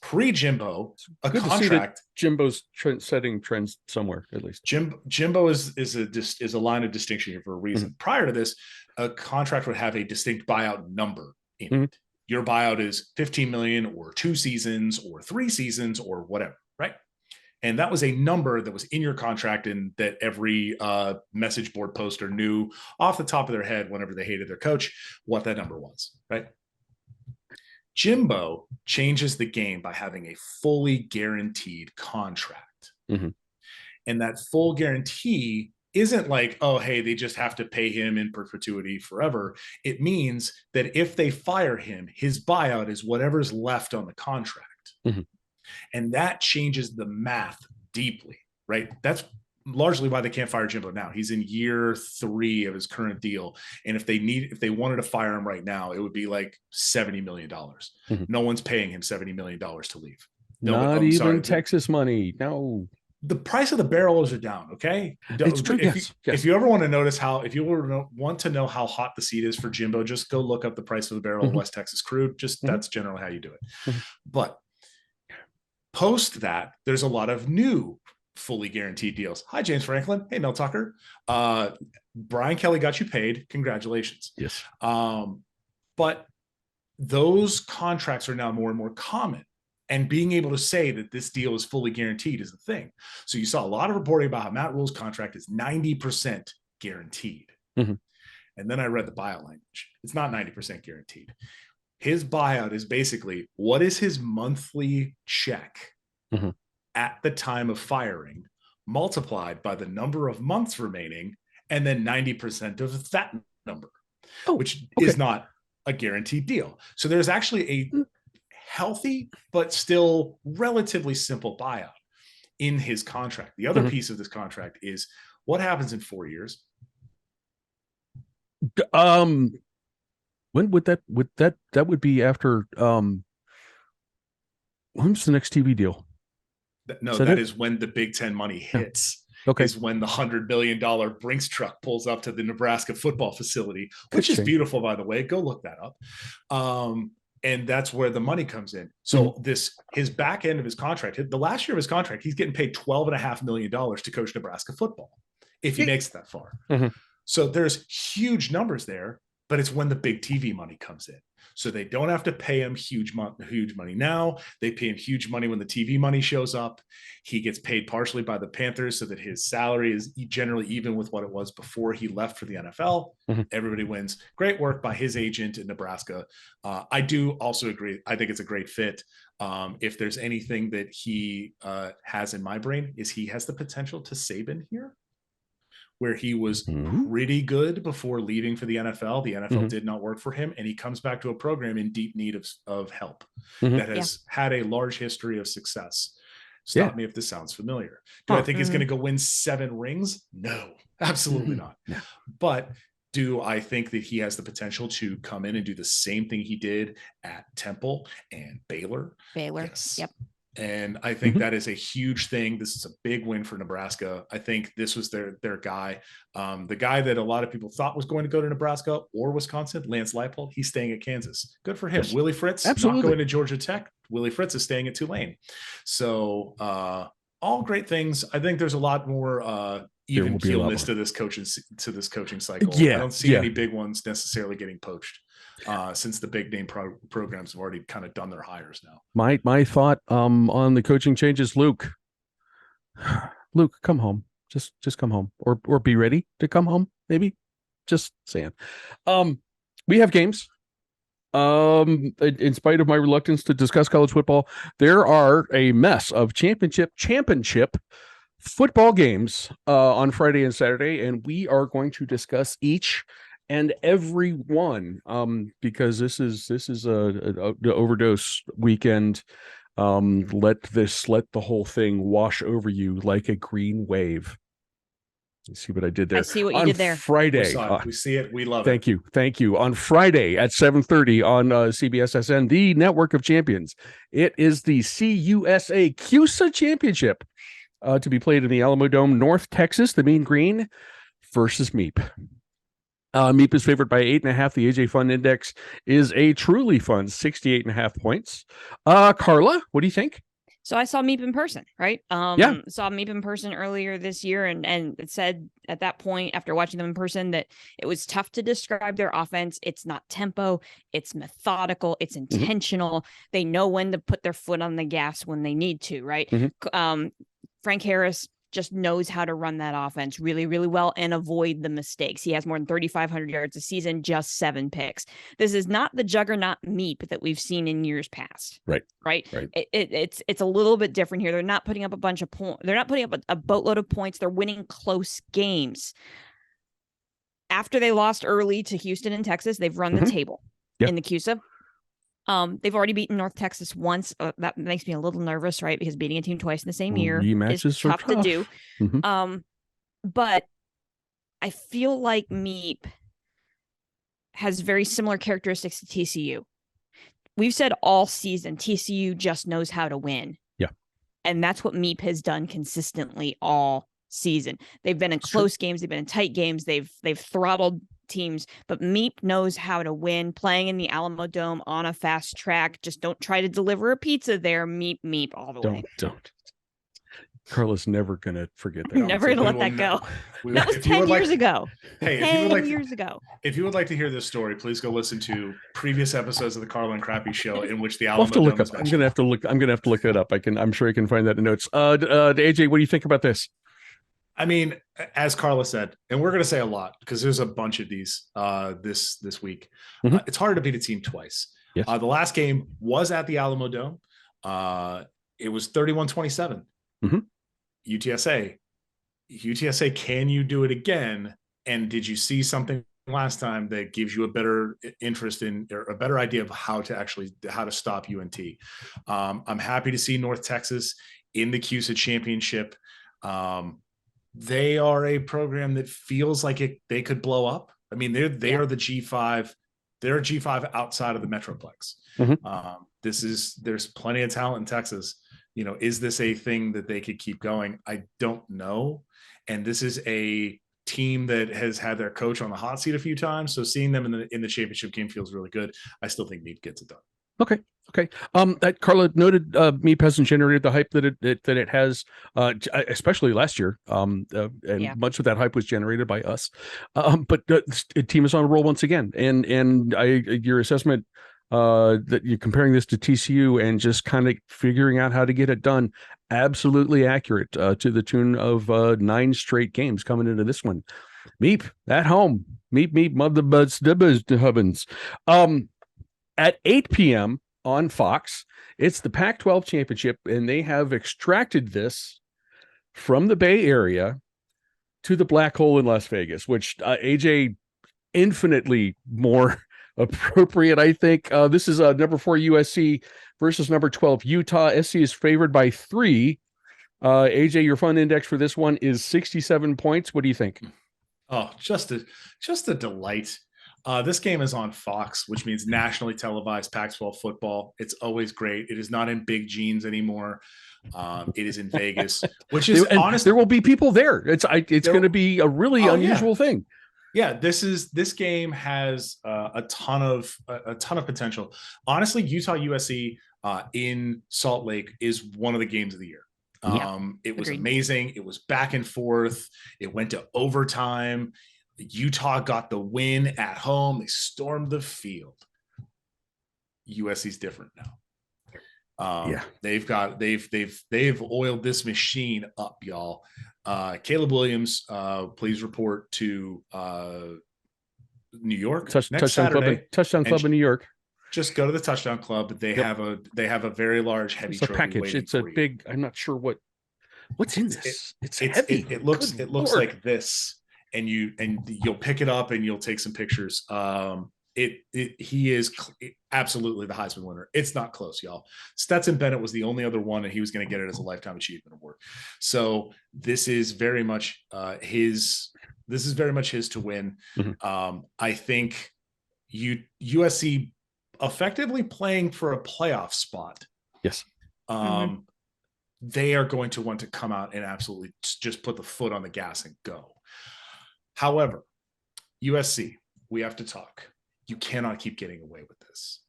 [SPEAKER 2] pre-Jimbo, a contract.
[SPEAKER 1] Jimbo's setting trends somewhere at least.
[SPEAKER 2] Jimbo is a line of distinction here for a reason. Prior to this, a contract would have a distinct buyout number in it. Your buyout is $15 million, or 2 seasons, or 3 seasons, or whatever, right? And that was a number that was in your contract, and that every message board poster knew off the top of their head whenever they hated their coach what that number was, right? Jimbo changes the game by having a fully guaranteed contract. And that full guarantee isn't like, oh, hey, they just have to pay him in perpetuity forever. It means that if they fire him, his buyout is whatever's left on the contract. And that changes the math deeply, right? That's largely why they can't fire Jimbo now. He's in year 3 of his current deal. And if they wanted to fire him right now, it would be like $70 million. No one's paying him $70 million to leave.
[SPEAKER 1] Not even Texas money. No.
[SPEAKER 2] The price of the barrels are down. Okay.
[SPEAKER 1] It's true.
[SPEAKER 2] If you ever want to notice if you want to know how hot the seat is for Jimbo, just go look up the price of the barrel of West Texas crude. That's generally how you do it. But post that, there's a lot of new fully guaranteed deals. Hi, James Franklin. Hey, Mel Tucker. Brian Kelly got you paid. Congratulations.
[SPEAKER 1] Yes.
[SPEAKER 2] But those contracts are now more and more common. And being able to say that this deal is fully guaranteed is the thing. So you saw a lot of reporting about how Matt Rule's contract is 90% guaranteed. And then I read the buyout language. It's not 90% guaranteed. His buyout is basically, what is his monthly check at the time of firing, multiplied by the number of months remaining, and then 90% of that number, which is not a guaranteed deal. So there's actually a healthy, but still relatively simple buyout in his contract. The other piece of this contract is what happens in 4 years.
[SPEAKER 1] When would that would be after, when's the next TV deal?
[SPEAKER 2] No, that is when the Big Ten money hits.
[SPEAKER 1] Okay.
[SPEAKER 2] Is when the $100 billion Brinks truck pulls up to the Nebraska football facility, which is beautiful, by the way. Go look that up. And that's where the money comes in. So his back end of his contract, the last year of his contract, he's getting paid $12.5 million to coach Nebraska football if he makes it that far. So there's huge numbers there, but it's when the big TV money comes in. So they don't have to pay him huge money now. They pay him huge money when the TV money shows up. He gets paid partially by the Panthers so that his salary is generally even with what it was before he left for the NFL. Everybody wins. Great work by his agent in Nebraska. I do also agree. I think it's a great fit. If there's anything that he has in my brain, is he has the potential to Saban here, where he was pretty good before leaving for the NFL. The NFL did not work for him, and he comes back to a program in deep need of help that has had a large history of success. Stop me if this sounds familiar. Do I think he's going to go win 7 rings? No, absolutely not. But do I think that he has the potential to come in and do the same thing he did at Temple and Baylor? Yes.
[SPEAKER 3] Yep.
[SPEAKER 2] And I think that is a huge thing. This is a big win for Nebraska. I think this was their guy. The guy that a lot of people thought was going to go to Nebraska or Wisconsin, Lance Leipold, he's staying at Kansas. Good for him. Yes. Willie Fritz, not going to Georgia Tech. Willie Fritz is staying at Tulane. So all great things. I think there's a lot more even keelness to this coaching cycle. I don't see any big ones necessarily getting poached. Since the big name programs have already kind of done their hires now. My
[SPEAKER 1] thought on the coaching changes, Luke, come home. Just come home, or be ready to come home. Maybe. Just saying. We have games. In spite of my reluctance to discuss college football, there are a mess of championship football games on Friday and Saturday, and we are going to discuss each and every one, because this is a overdose weekend. Let the whole thing wash over you like a green wave. You see what I did there?
[SPEAKER 3] I see what you did there.
[SPEAKER 1] Friday,
[SPEAKER 2] we see it. We love it.
[SPEAKER 1] Thank you. On Friday at 7:30 on CBSSN, the Network of Champions. It is the CUSA Championship to be played in the Alamodome, North Texas. The Mean Green versus Meep. Meep is favored by 8.5. The AJ Fun Index is a truly fun 68.5 points. Carla, what do you think?
[SPEAKER 3] So I saw Meep in person, right? Saw Meep in person earlier this year, and it said at that point, after watching them in person, that it was tough to describe their offense. It's not tempo, it's methodical, it's intentional. They know when to put their foot on the gas when they need to, right? Frank Harris just knows how to run that offense really, really well and avoid the mistakes. He has more than 3,500 yards a season, just 7 picks. This is not the juggernaut Meep that we've seen in years past. Right. It's a little bit different here. They're not putting up a bunch of points. They're not putting up a boatload of points. They're winning close games. After they lost early to Houston and Texas, they've run the table in the CUSA. They've already beaten North Texas once. That makes me a little nervous, right? Because beating a team twice in the same year
[SPEAKER 1] Rematches
[SPEAKER 3] is tough to do.
[SPEAKER 1] Mm-hmm.
[SPEAKER 3] But I feel like Meep has very similar characteristics to TCU. We've said all season TCU just knows how to win.
[SPEAKER 1] Yeah.
[SPEAKER 3] And that's what Meep has done consistently all season. They've been in close games, they've been in tight games, they've throttled teams, but Meep knows how to win, playing in the Alamodome on a fast track. Just don't try to deliver a pizza there. Meep all the way.
[SPEAKER 1] Don't. Carla's never gonna forget that.
[SPEAKER 3] I'm never gonna let that go. That was 10 years ago.
[SPEAKER 2] Hey,
[SPEAKER 3] 10 years ago.
[SPEAKER 2] If you would like to hear this story, please go listen to previous episodes of the Carla and Crappy Show in which the
[SPEAKER 1] Alamodome is mentioned. I'm gonna have to look that up. I'm sure I can find that in notes. AJ, what do you think about this?
[SPEAKER 2] I mean, as Carla said, and we're going to say a lot because there's a bunch of these this week.
[SPEAKER 1] Mm-hmm.
[SPEAKER 2] It's hard to beat a team twice.
[SPEAKER 1] Yes.
[SPEAKER 2] The last game was at the Alamodome. It was 31-27.
[SPEAKER 1] Mm-hmm.
[SPEAKER 2] UTSA, can you do it again? And did you see something last time that gives you a better interest in or a better idea of how to stop UNT? I'm happy to see North Texas in the CUSA championship. They are a program that feels like they could blow up. I mean, they are the G5. They're a G5 outside of the Metroplex.
[SPEAKER 1] Mm-hmm.
[SPEAKER 2] There's plenty of talent in Texas. Is this a thing that they could keep going? I don't know. And this is a team that has had their coach on the hot seat a few times. So seeing them in the championship game feels really good. I still think Meep gets it done.
[SPEAKER 1] Okay. That Carla noted, Meep hasn't generated the hype that it has, especially last year. Much of that hype was generated by us. But the team is on a roll once again. And your assessment that you're comparing this to TCU and just kind of figuring out how to get it done, absolutely accurate, to the tune of 9 straight games coming into this one. Meep at home. Meep, mother buds, the hubbins. At 8 p.m. on Fox, it's the Pac-12 championship, and they have extracted this from the Bay Area to the black hole in Las Vegas, which AJ, infinitely more appropriate, I think. This is number 4 USC versus number 12 Utah. SC is favored by 3. AJ, your fun index for this one is 67 points. What do you think?
[SPEAKER 2] Oh, just a delight. This game is on Fox, which means nationally televised Pac-12 football. It's always great. It is not in Big Jeans anymore. It is in Vegas, which is honest.
[SPEAKER 1] There will be people there. It's going to be a really unusual thing.
[SPEAKER 2] Yeah, this game has a ton of potential. Honestly, Utah USC in Salt Lake is one of the games of the year. It was amazing. It was back and forth. It went to overtime. Utah got the win at home. They stormed the field. USC's different now. They've oiled this machine up, y'all. Caleb Williams, please report to New York
[SPEAKER 1] Touchdown Club in New York.
[SPEAKER 2] Just go to the Touchdown Club. They have a very large heavy trophy
[SPEAKER 1] package. It's a big. I'm not sure what's in this. It's heavy.
[SPEAKER 2] It looks like this. And you'll pick it up and you'll take some pictures. He is absolutely the Heisman winner. It's not close, y'all. Stetson Bennett was the only other one, and he was going to get it as a Lifetime Achievement Award. So this is very much his. This is very much his to win. Mm-hmm. I think USC effectively playing for a playoff spot.
[SPEAKER 1] Yes.
[SPEAKER 2] They are going to want to come out and absolutely just put the foot on the gas and go. However, USC, we have to talk. You cannot keep getting away with this.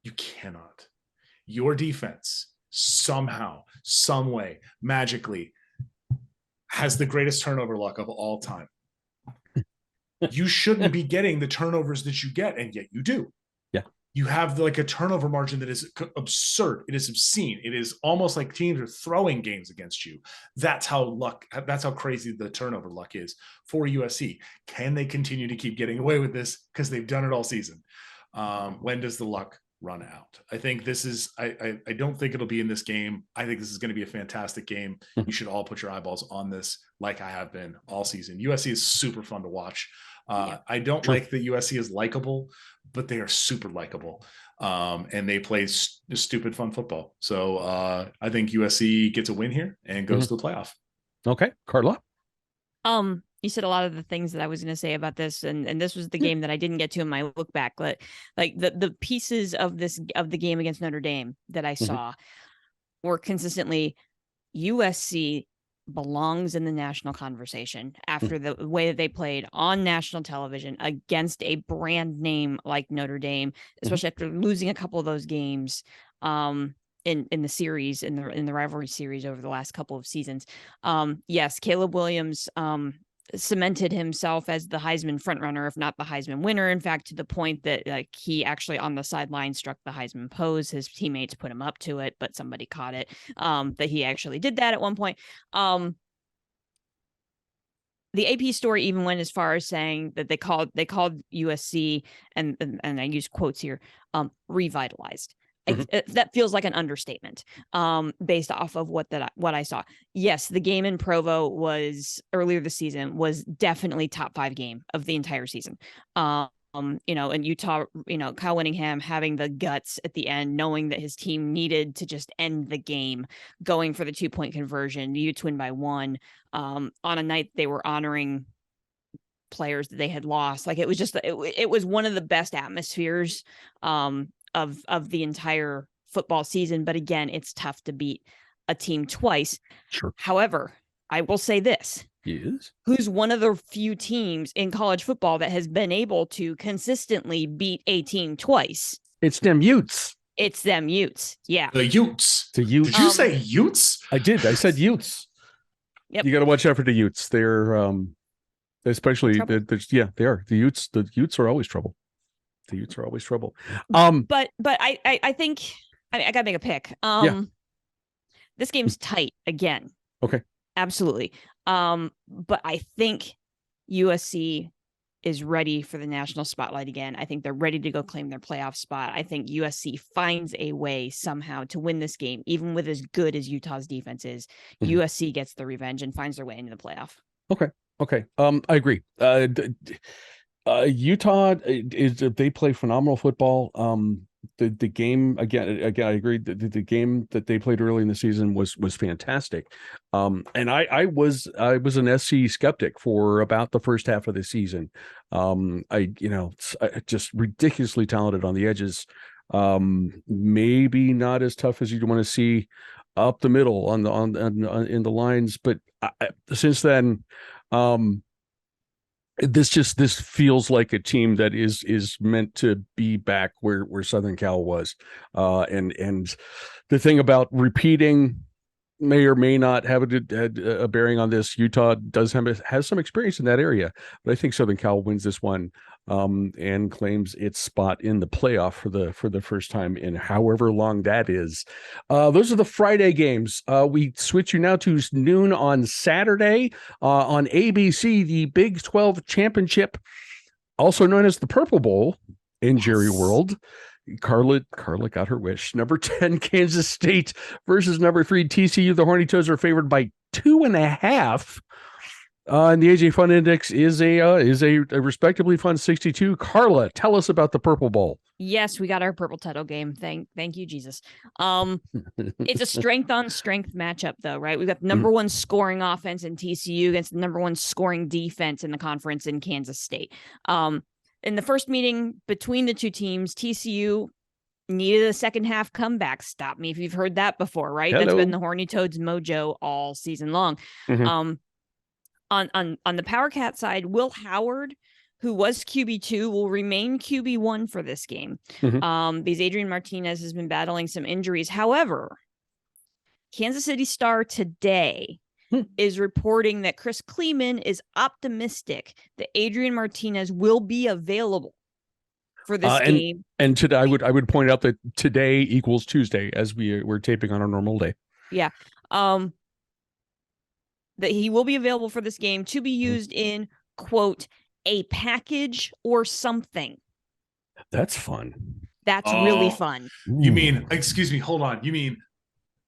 [SPEAKER 2] You cannot. Your defense somehow, some way, magically has the greatest turnover luck of all time. You shouldn't be getting the turnovers that you get, and yet you do.
[SPEAKER 1] Yeah.
[SPEAKER 2] You have a turnover margin that is absurd. It is obscene. It is almost like teams are throwing games against you. That's how crazy the turnover luck is for USC. Can they continue to keep getting away with this? Because they've done it all season. When does the luck run out? I think this is, I don't think it'll be in this game. I think this is going to be a fantastic game. You should all put your eyeballs on this like I have been all season. USC is super fun to watch. I don't like that USC is likable, but they are super likable. And they play stupid fun football. So I think USC gets a win here and goes to the playoff.
[SPEAKER 1] Okay, Carla.
[SPEAKER 3] You said a lot of the things that I was going to say about this, and this was the game that I didn't get to in my look back. But like the pieces of the game against Notre Dame that I saw were consistently USC belongs in the national conversation after the way that they played on national television against a brand name like Notre Dame, especially after losing a couple of those games in the series, in the rivalry series over the last couple of seasons. Yes, Caleb Williams cemented himself as the Heisman frontrunner, if not the Heisman winner. In fact, to the point that he actually on the sideline struck the Heisman pose. His teammates put him up to it, but somebody caught it. That he actually did that at one point. The AP story even went as far as saying that they called USC and I use quotes here, revitalized. That feels like an understatement based off of what I saw. Yes, the game in Provo was earlier this season was definitely top 5 game of the entire season. And Utah, Kyle Whittingham having the guts at the end, knowing that his team needed to just end the game, going for the 2-point conversion, the Utes win by 1 on a night they were honoring players that they had lost. Like it was just, it was one of the best atmospheres of the entire football season. But again, it's tough to beat a team twice.
[SPEAKER 1] Sure.
[SPEAKER 3] However, I will say this.
[SPEAKER 1] Yes.
[SPEAKER 3] Who's one of the few teams in college football that has been able to consistently beat a team twice?
[SPEAKER 1] It's Dem Youths.
[SPEAKER 3] It's them Utes. Yeah.
[SPEAKER 2] The Utes.
[SPEAKER 1] The Utes.
[SPEAKER 2] Did you say Utes?
[SPEAKER 1] I did. I said Utes.
[SPEAKER 3] Yep.
[SPEAKER 1] You got to watch out for the Utes. They're especially they are. The Utes are always trouble. The Utes are always trouble.
[SPEAKER 3] But I think I gotta make a pick. This game's tight again.
[SPEAKER 1] Okay.
[SPEAKER 3] Absolutely. But I think USC is ready for the national spotlight again. I think they're ready to go claim their playoff spot. I think USC finds a way somehow to win this game, even with as good as Utah's defense is. USC gets the revenge and finds their way into the playoff.
[SPEAKER 1] Okay. I agree. Utah they play phenomenal football. The game again, I agree. The game that they played early in the season was fantastic. And I was an SC skeptic for about the first half of the season. Just ridiculously talented on the edges. Maybe not as tough as you'd want to see up the middle in the lines, but since then, this feels like a team that is meant to be back where Southern Cal was, and the thing about repeating may or may not have a bearing on this. Utah has some experience in that area, but I think Southern Cal wins this one and claims its spot in the playoff for the first time in however long that is. Those are the Friday games. We switch you now to noon on Saturday on ABC, the Big 12 Champinchip, also known as the Purple Bowl in Jerry World. Carla got her wish. Number 10 Kansas State versus number 3 TCU. The Horny Toads are favored by 2.5. And the AJ Fun Index is a respectably fun 62. Carla, tell us about the Purple Bowl.
[SPEAKER 3] Yes, we got our purple title game. Thank you, Jesus. It's a strength on strength matchup, though, right? We've got the number 1 scoring offense in TCU against the number 1 scoring defense in the conference in Kansas State. In the first meeting between the two teams, TCU needed a second half comeback. Stop me if you've heard that before, right?
[SPEAKER 1] Hello.
[SPEAKER 3] That's been the Horny Toads mojo all season long. On the Power Cat side, Will Howard, who was QB2, will remain QB1 for this game. Because Adrian Martinez has been battling some injuries. However, Kansas City Star today is reporting that Chris Kleeman is optimistic that Adrian Martinez will be available for this game.
[SPEAKER 1] And today, I would point out that today equals Tuesday as we're taping on our normal day.
[SPEAKER 3] Yeah. That he will be available for this game to be used in, quote, a package or something.
[SPEAKER 1] That's fun.
[SPEAKER 3] That's really fun.
[SPEAKER 2] You mean, excuse me, hold on. You mean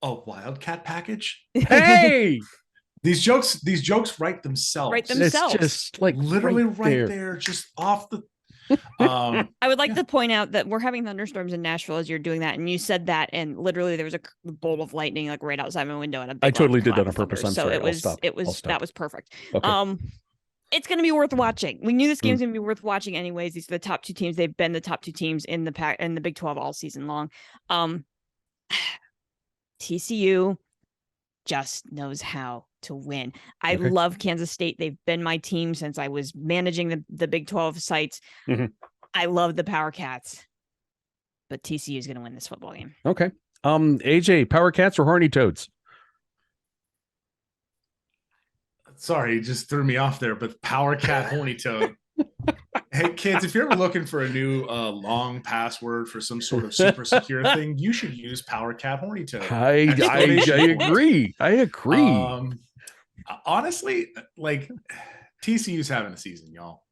[SPEAKER 2] a Wildcat package?
[SPEAKER 1] Hey!
[SPEAKER 2] These jokes write themselves.
[SPEAKER 1] It's just like
[SPEAKER 2] literally right there, just off the.
[SPEAKER 3] I would like to point out that we're having thunderstorms in Nashville as you're doing that, and you said that, and literally there was a bolt of lightning like right outside my window, and I
[SPEAKER 1] totally did that on purpose. I'm sorry.
[SPEAKER 3] That was perfect.
[SPEAKER 1] Okay.
[SPEAKER 3] It's going to be worth watching. We knew this game's going to be worth watching anyways. These are the top two teams. They've been the top two teams in the Big 12 all season long. TCU just knows how to win. I love Kansas State. They've been my team since I was managing the Big 12 sites. I love the Power Cats, but TCU is going to win this football game.
[SPEAKER 1] Okay. AJ, Power Cats or Horny Toads?
[SPEAKER 2] Sorry, you just threw me off there, but Power Cat Horny Toad. Hey, kids, if you're ever looking for a new long password for some sort of super secure thing, you should use Power Cat Horny Toad.
[SPEAKER 1] I agree. I agree.
[SPEAKER 2] Honestly, like TCU's having a season, y'all.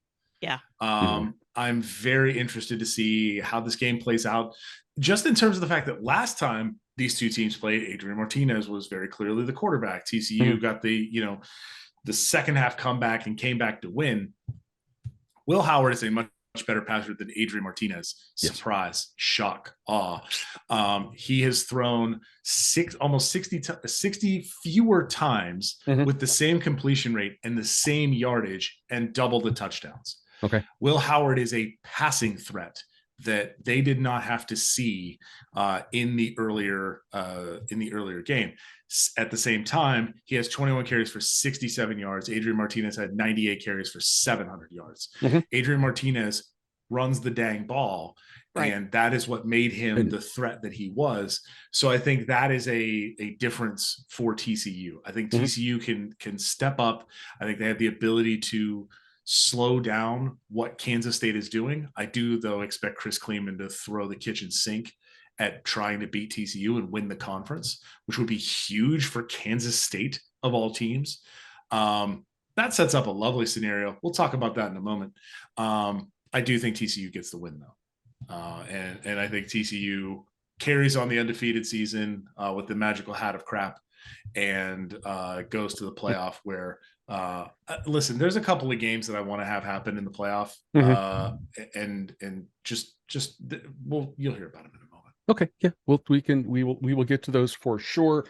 [SPEAKER 3] Yeah.
[SPEAKER 2] I'm very interested to see how this game plays out, just in terms of the fact that last time these two teams played, Adrian Martinez was very clearly the quarterback. TCU got the second half comeback and came back to win. Will Howard is a much better passer than Adrian Martinez. Surprise, shock, awe. He has thrown almost 60 fewer times with the same completion rate and the same yardage and double the touchdowns.
[SPEAKER 1] Okay.
[SPEAKER 2] Will Howard is a passing threat that they did not have to see in the earlier game. At the same time, he has 21 carries for 67 yards. Adrian Martinez had 98 carries for 700 yards. Adrian Martinez runs the dang ball, and that is what made him the threat that he was. So I think that is a difference for TCU. I think TCU can step up. I think they have the ability to slow down what Kansas State is doing. I do, though, expect Chris Kleeman to throw the kitchen sink at trying to beat TCU and win the conference, which would be huge for Kansas State of all teams. That sets up a lovely scenario. We'll talk about that in a moment. I do think TCU gets the win, though. And I think TCU carries on the undefeated season with the magical hat of crap and goes to the playoff where listen, there's a couple of games that I want to have happen in the playoff and just you'll hear about them in a moment.
[SPEAKER 1] Okay. Yeah. We will get to those for sure.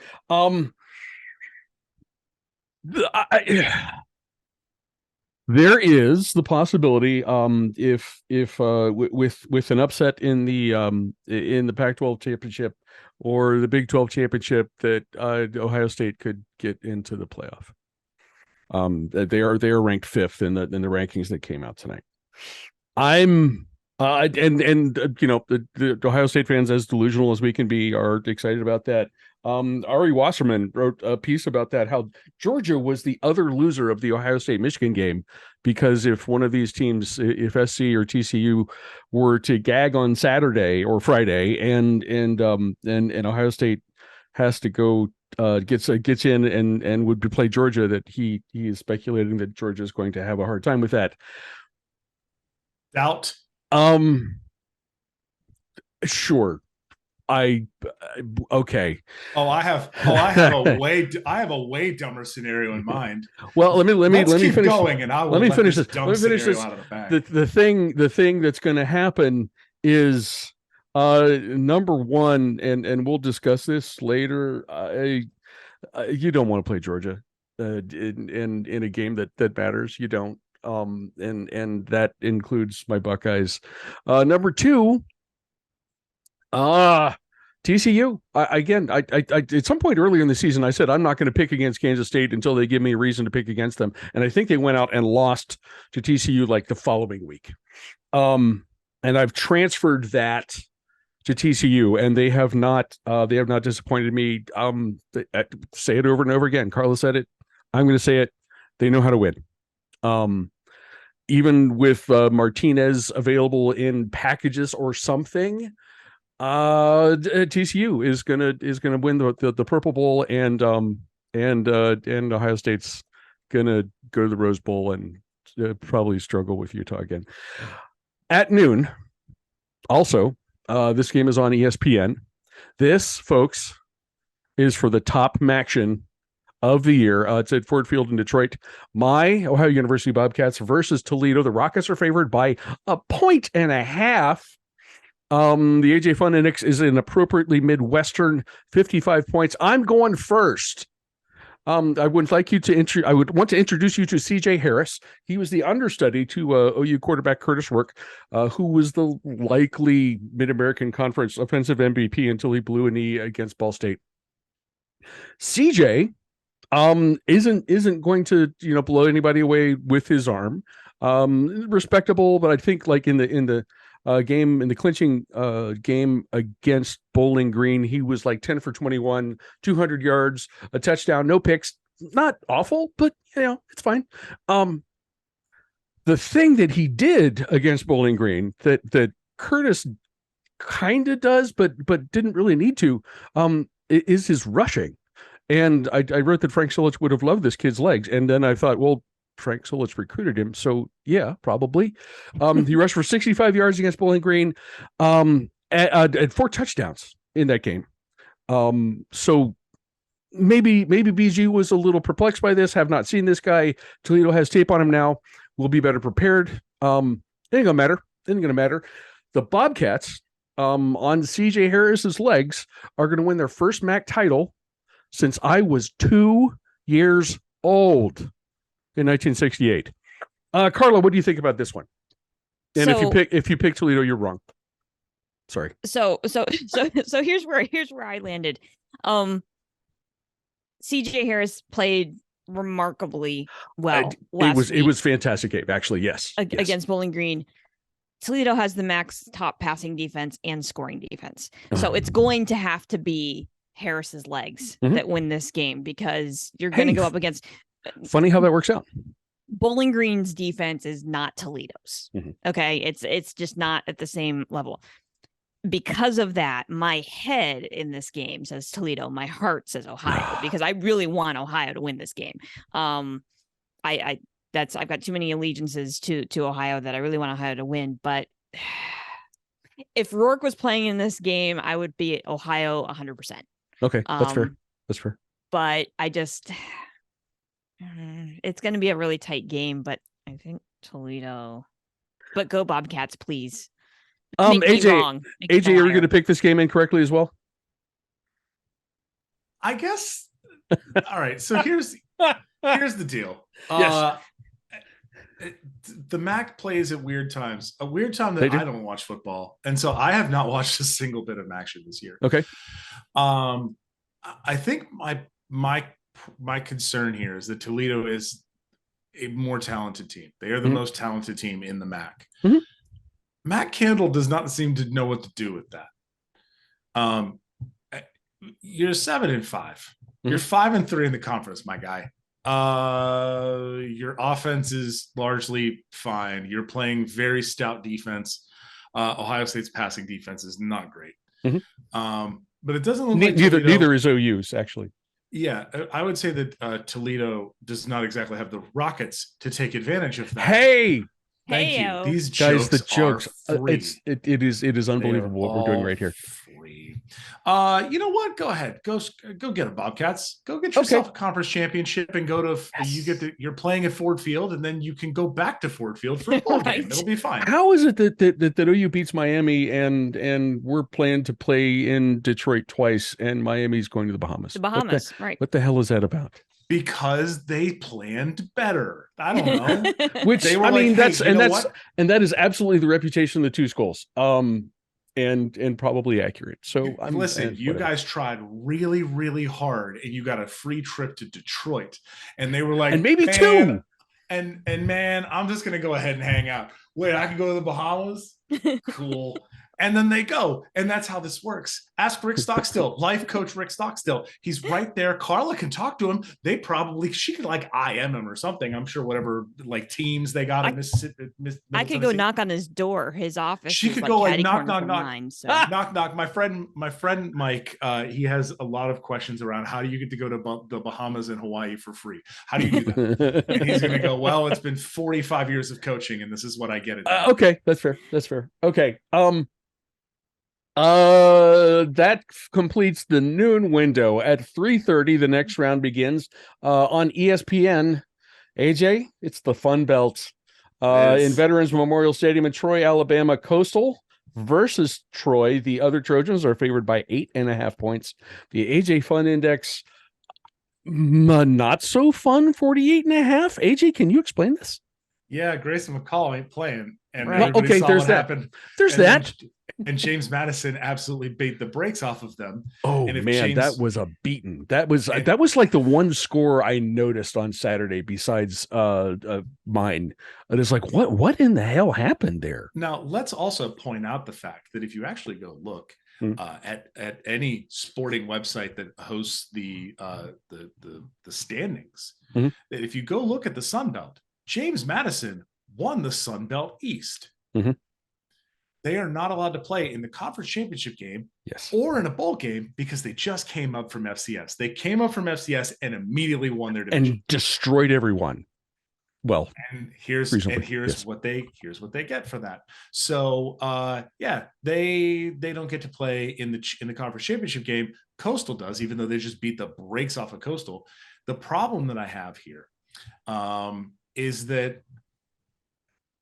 [SPEAKER 1] There is the possibility, if with an upset in the Pac-12 championship or the Big 12 championship, that Ohio State could get into the playoff. They are ranked 5th in the rankings that came out tonight. I'm the Ohio State fans, as delusional as we can be, are excited about that. Ari Wasserman wrote a piece about that, how Georgia was the other loser of the Ohio State-Michigan game, because if one of these teams, if SC or TCU were to gag on Saturday or Friday and Ohio State has to go gets in and would play Georgia, that he is speculating that Georgia is going to have a hard time with that.
[SPEAKER 2] Doubt.
[SPEAKER 1] Sure. Okay.
[SPEAKER 2] I have a way dumber scenario in mind.
[SPEAKER 1] Well, let me finish
[SPEAKER 2] going, and I will let me finish this. Let me finish this. Out of the bag.
[SPEAKER 1] The thing that's going to happen is number one, and we'll discuss this later. You don't want to play Georgia in a game that matters. You don't. And that includes my Buckeyes. Number two. TCU. Again, I at some point earlier in the season, I said I'm not going to pick against Kansas State until they give me a reason to pick against them, and I think they went out and lost to TCU like the following week. And I've transferred that to TCU, and they have not disappointed me. Say it over and over again. Carla said it. I'm going to say it. They know how to win. Even with Martinez available in packages or something. TCU is gonna win the Purple Bowl, and Ohio State's gonna go to the Rose Bowl and probably struggle with Utah again at noon. Also, this game is on ESPN. This, folks, is for the top action of the year. It's at Ford Field in Detroit. My Ohio University Bobcats versus Toledo. The Rockets are favored by 1.5 points. The AJ Fun Index is an appropriately Midwestern 55 points. I'm going first. I would like you to I would want to introduce you to CJ Harris. He was the understudy to OU quarterback Curtis Rourke, who was the likely Mid-American Conference offensive MVP until he blew a knee against Ball State. CJ isn't going to blow anybody away with his arm. Respectable, but I think like in the game, in the clinching game against Bowling Green, he was like 10 for 21, 200 yards, a touchdown, no picks. Not awful, but it's fine. The thing that he did against Bowling Green that Curtis kind of does, but didn't really need to, is his rushing. And I wrote that Frank Solich would have loved this kid's legs. And then I thought, well, Frank Solich recruited him. So yeah, probably. He rushed for 65 yards against Bowling Green, at 4 touchdowns in that game. So maybe BG was a little perplexed by this, have not seen this guy. Toledo has tape on him now. We'll be better prepared. It ain't gonna matter. The Bobcats, on CJ Harris's legs, are going to win their first MAC title since I was 2 years old in 1968. Carla, what do you think about this one? And if you pick Toledo, you're wrong. Sorry.
[SPEAKER 3] So here's where I landed. CJ Harris played remarkably well.
[SPEAKER 1] It was fantastic game, actually. Yes.
[SPEAKER 3] Against Bowling Green. Toledo has the max top passing defense and scoring defense. So it's going to have to be Harris's legs that win this game, because you're going to go up against.
[SPEAKER 1] Funny how that works out.
[SPEAKER 3] Bowling Green's defense is not Toledo's. Okay. It's just not at the same level. Because of that, my head in this game says Toledo. My heart says Ohio, because I really want Ohio to win this game. I've got too many allegiances to Ohio that I really want Ohio to win. But if Rourke was playing in this game, I would be Ohio 100%.
[SPEAKER 1] Okay, that's fair. That's fair.
[SPEAKER 3] But it's going to be a really tight game. But I think Toledo. But go Bobcats, please.
[SPEAKER 1] AJ, are you going to pick this game incorrectly as well?
[SPEAKER 2] I guess. All right. So here's the deal.
[SPEAKER 1] Yes.
[SPEAKER 2] The MAC plays at weird times. A weird time that I don't watch football, and so I have not watched a single bit of action this year.
[SPEAKER 1] Okay.
[SPEAKER 2] I think my concern here is that Toledo is a more talented team. They are the most talented team in the MAC. Matt Candle does not seem to know what to do with that. You're 7-5. You're 5-3 in the conference, my guy. Your offense is largely fine. You're playing very stout defense. Ohio State's passing defense is not great. But it doesn't look like
[SPEAKER 1] neither is OU's, actually.
[SPEAKER 2] Yeah, I would say that Toledo does not exactly have the Rockets to take advantage of that.
[SPEAKER 1] Hey,
[SPEAKER 2] thank you. These
[SPEAKER 1] guys,
[SPEAKER 2] jokes are free.
[SPEAKER 1] It is unbelievable what we're doing right here.
[SPEAKER 2] Free. You know what? Go ahead. Go get them, Bobcats. Go get yourself a conference championship and go to you're playing at Ford Field, and then you can go back to Ford Field for a bowl game. It'll be fine.
[SPEAKER 1] How is it that OU beats Miami and we're planning to play in Detroit twice and Miami's going to the Bahamas?
[SPEAKER 3] Right.
[SPEAKER 1] What the hell is that about?
[SPEAKER 2] Because they planned better. I don't know.
[SPEAKER 1] Which they were that is absolutely the reputation of the two schools. And probably accurate. So
[SPEAKER 2] listen, you guys tried really, really hard, and you got a free trip to Detroit, and they were like,
[SPEAKER 1] and maybe two.
[SPEAKER 2] And man, I'm just gonna go ahead and hang out. Wait, I can go to the Bahamas? Cool. And then they go. And that's how this works. Ask Rick Stockstill, life coach Rick Stockstill. He's right there. Carla can talk to him. She could like IM him or something. I'm sure whatever like teams they got in Mississippi.
[SPEAKER 3] I could go knock on his door, his office.
[SPEAKER 2] She could go like knock.
[SPEAKER 3] Mine, so.
[SPEAKER 2] Knock. My friend Mike, he has a lot of questions around how do you get to go to the Bahamas and Hawaii for free? How do you do that? And he's going to go, well, it's been 45 years of coaching and this is what I get it.
[SPEAKER 1] Okay. That's fair. Okay. That completes the noon window. At 3:30, the next round begins on ESPN. AJ, it's the Fun Belt in Veterans Memorial Stadium in Troy, Alabama. Coastal versus Troy. The other Trojans are favored by 8.5 points. The AJ Fun Index, not so fun, 48.5. AJ, can you explain this?
[SPEAKER 2] Yeah, Grayson McCall ain't playing, and
[SPEAKER 3] Right.
[SPEAKER 2] everybody
[SPEAKER 1] Okay,
[SPEAKER 2] saw
[SPEAKER 1] there's
[SPEAKER 2] what
[SPEAKER 1] that.
[SPEAKER 2] happened.
[SPEAKER 1] There's
[SPEAKER 2] And
[SPEAKER 1] that.
[SPEAKER 2] and James Madison absolutely beat the brakes off of them.
[SPEAKER 1] Oh
[SPEAKER 2] And if
[SPEAKER 1] man, that
[SPEAKER 2] James-
[SPEAKER 1] was a beating. That was like the one score I noticed on Saturday besides mine. And it's like, what in the hell happened there?
[SPEAKER 2] Now, let's also point out the fact that if you actually go look at any sporting website that hosts the standings, that if you go look at the Sun Belt, James Madison won the Sun Belt East. They are not allowed to play in the conference championship game or in a bowl game because they just came up from FCS. They came up from FCS and immediately won their division
[SPEAKER 1] and destroyed everyone. Well,
[SPEAKER 2] and here's what they get for that. So they don't get to play in the conference championship game. Coastal does, even though they just beat the brakes off of Coastal. The problem that I have here is that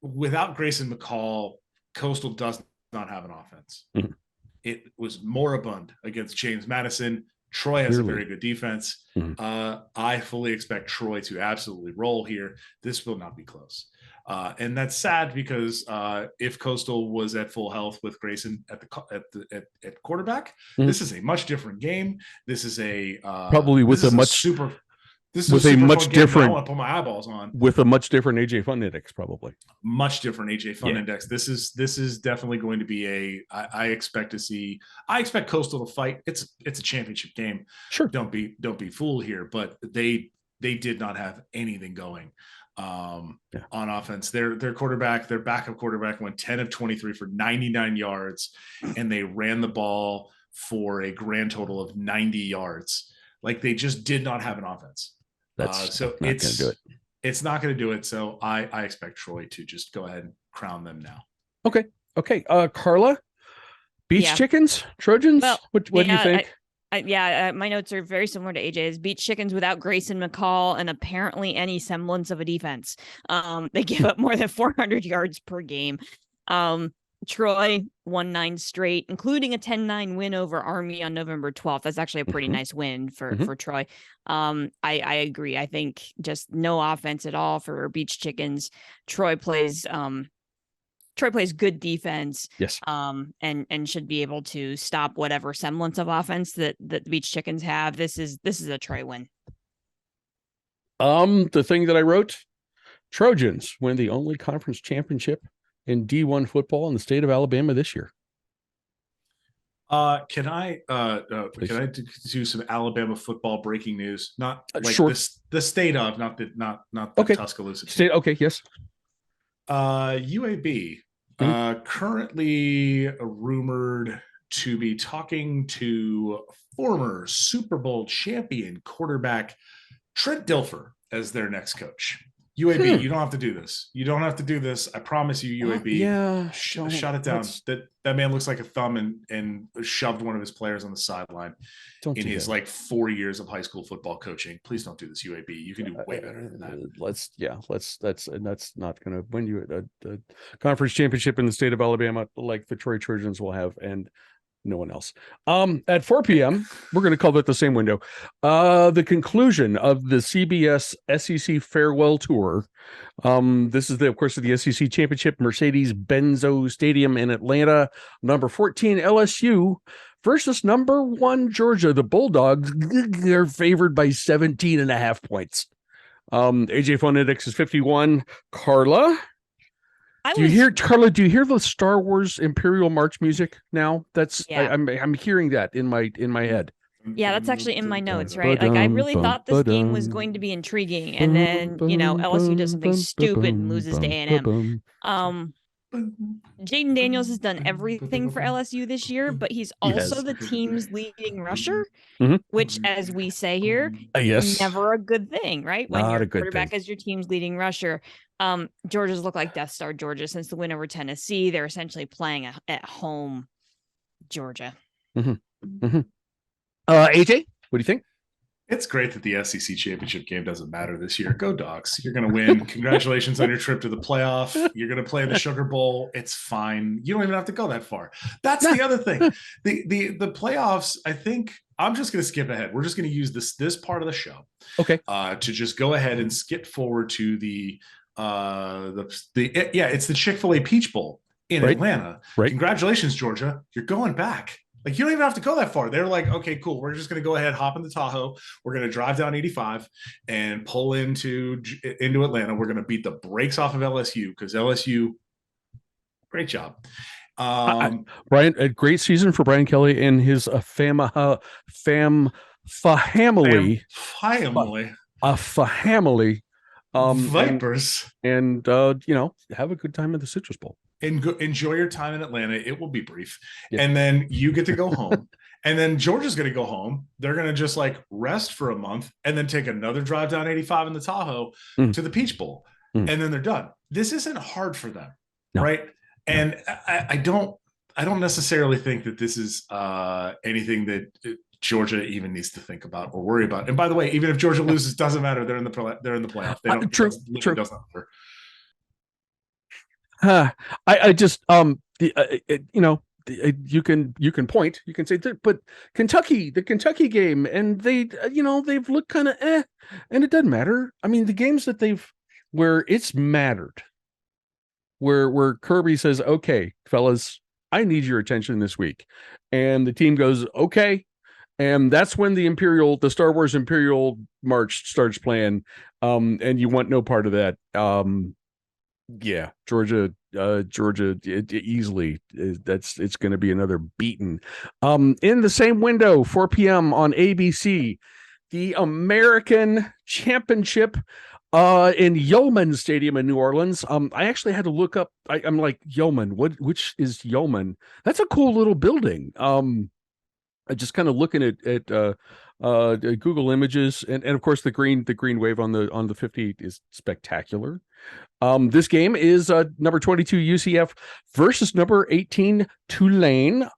[SPEAKER 2] without Grayson McCall, Coastal does not have an offense. It was moribund against James Madison. Troy has a very good defense. I fully expect Troy to absolutely roll here. This will not be close. And that's sad because if Coastal was at full health with Grayson at quarterback, this is a much different game. This is
[SPEAKER 1] probably with a much different.
[SPEAKER 2] I want to put my eyeballs on
[SPEAKER 1] with a much different AJ Fun Index, probably
[SPEAKER 2] much different AJ Fun Index. This is definitely going to be I expect Coastal to fight. It's a championship game.
[SPEAKER 1] Sure.
[SPEAKER 2] Don't be fooled here, but they did not have anything going on offense. Their backup quarterback went 10 of 23 for 99 yards, and they ran the ball for a grand total of 90 yards. Like they just did not have an offense. It's not going to do it. It's not going to do it. So I expect Troy to just go ahead and crown them now.
[SPEAKER 1] Okay. Carla, Beach Chickens, Trojans.
[SPEAKER 3] Well,
[SPEAKER 1] what do you think?
[SPEAKER 3] My notes are very similar to AJ's. Beach Chickens without Grayson McCall and apparently any semblance of a defense. They give up more than 400 yards per game. Troy won 9 straight, including a 10-9 win over Army on November 12th. That's actually a pretty nice win for Troy. I agree. I think just no offense at all for Beach Chickens. Troy plays good defense.
[SPEAKER 1] Yes.
[SPEAKER 3] And should be able to stop whatever semblance of offense that the Beach Chickens have. This is a Troy win.
[SPEAKER 1] The thing that I wrote, Trojans win the only conference championship in D1 football in the state of Alabama this year.
[SPEAKER 2] Can I do some Alabama football breaking news? Not like the state of, not the Tuscaloosa team.
[SPEAKER 1] State. Okay. Yes.
[SPEAKER 2] UAB currently rumored to be talking to former Super Bowl champion quarterback Trent Dilfer as their next coach. UAB, you don't have to do this. You don't have to do this. I promise you, UAB. Shut it down. That man looks like a thumb and shoved one of his players on the sideline in his 4 years of high school football coaching. Please don't do this, UAB. You can do way better than that.
[SPEAKER 1] That's not going to win you a conference championship in the state of Alabama like the Troy Trojans will have, and no one else. At 4 p.m., we're going to call that the same window. The conclusion of the CBS SEC farewell tour. This is of course, the SEC championship, Mercedes-Benz Stadium in Atlanta. Number 14 LSU versus number 1 Georgia. The Bulldogs are favored by 17.5 points. AJ Fun Index is 51. Carla. Do you hear the Star Wars Imperial March music now? I'm hearing that in my head.
[SPEAKER 3] Yeah, that's actually in my notes, right? Like I really thought this game was going to be intriguing, and then LSU does something stupid and loses to A&M. Jaden Daniels has done everything for LSU this year, but he's also the team's leading rusher, which, as we say here, never a good thing, right? When your quarterback is your team's leading rusher. Georgia's look like Death Star Georgia since the win over Tennessee. They're essentially playing at home Georgia.
[SPEAKER 1] Mm-hmm. Mm-hmm. AJ, what do you think?
[SPEAKER 2] It's great that the SEC championship game doesn't matter this year. Go Dogs. You're going to win. Congratulations on your trip to the playoff. You're going to play in the Sugar Bowl. It's fine. You don't even have to go that far. That's the other thing. The playoffs, I think I'm just going to skip ahead. We're just going to use this part of the show.
[SPEAKER 1] Okay.
[SPEAKER 2] To just go ahead and skip forward to it's the Chick-fil-A Peach Bowl in Atlanta.
[SPEAKER 1] Right.
[SPEAKER 2] Congratulations, Georgia. You're going back. Like, you don't even have to go that far. They're like, okay, cool. We're just going to go ahead, hop in the Tahoe. We're going to drive down 85 and pull into Atlanta. We're going to beat the brakes off of LSU because LSU, great job.
[SPEAKER 1] Brian, a great season for Brian Kelly and his family. Vipers. And have a good time at the Citrus Bowl.
[SPEAKER 2] Enjoy your time in Atlanta. It will be brief. Yeah. And then you get to go home. And then Georgia's going to go home. They're going to just rest for a month and then take another drive down 85 in the Tahoe to the Peach Bowl. And then they're done. This isn't hard for them. No. Right. And I don't necessarily think that this is anything that Georgia even needs to think about or worry about. And by the way, even if Georgia loses, doesn't matter. They're in the playoff. They don't. True. It doesn't matter.
[SPEAKER 1] I just you can point, you can say, but the Kentucky game, and they've looked kind of and it doesn't matter. I mean, the games that where it's mattered, where Kirby says, okay, fellas, I need your attention this week, and the team goes, okay, and that's when the Star Wars Imperial March starts playing, and you want no part of that. Yeah, Georgia easily. It's going to be another beaten. In the same window, 4 p.m. on ABC, the American Champinchip in Yeoman Stadium in New Orleans. I actually had to look up. I'm like, Yeoman, which is Yeoman? That's a cool little building. Just kind of looking at Google Images, and of course the green wave on the 50 is spectacular. This game is number 22 UCF versus number 18 Tulane,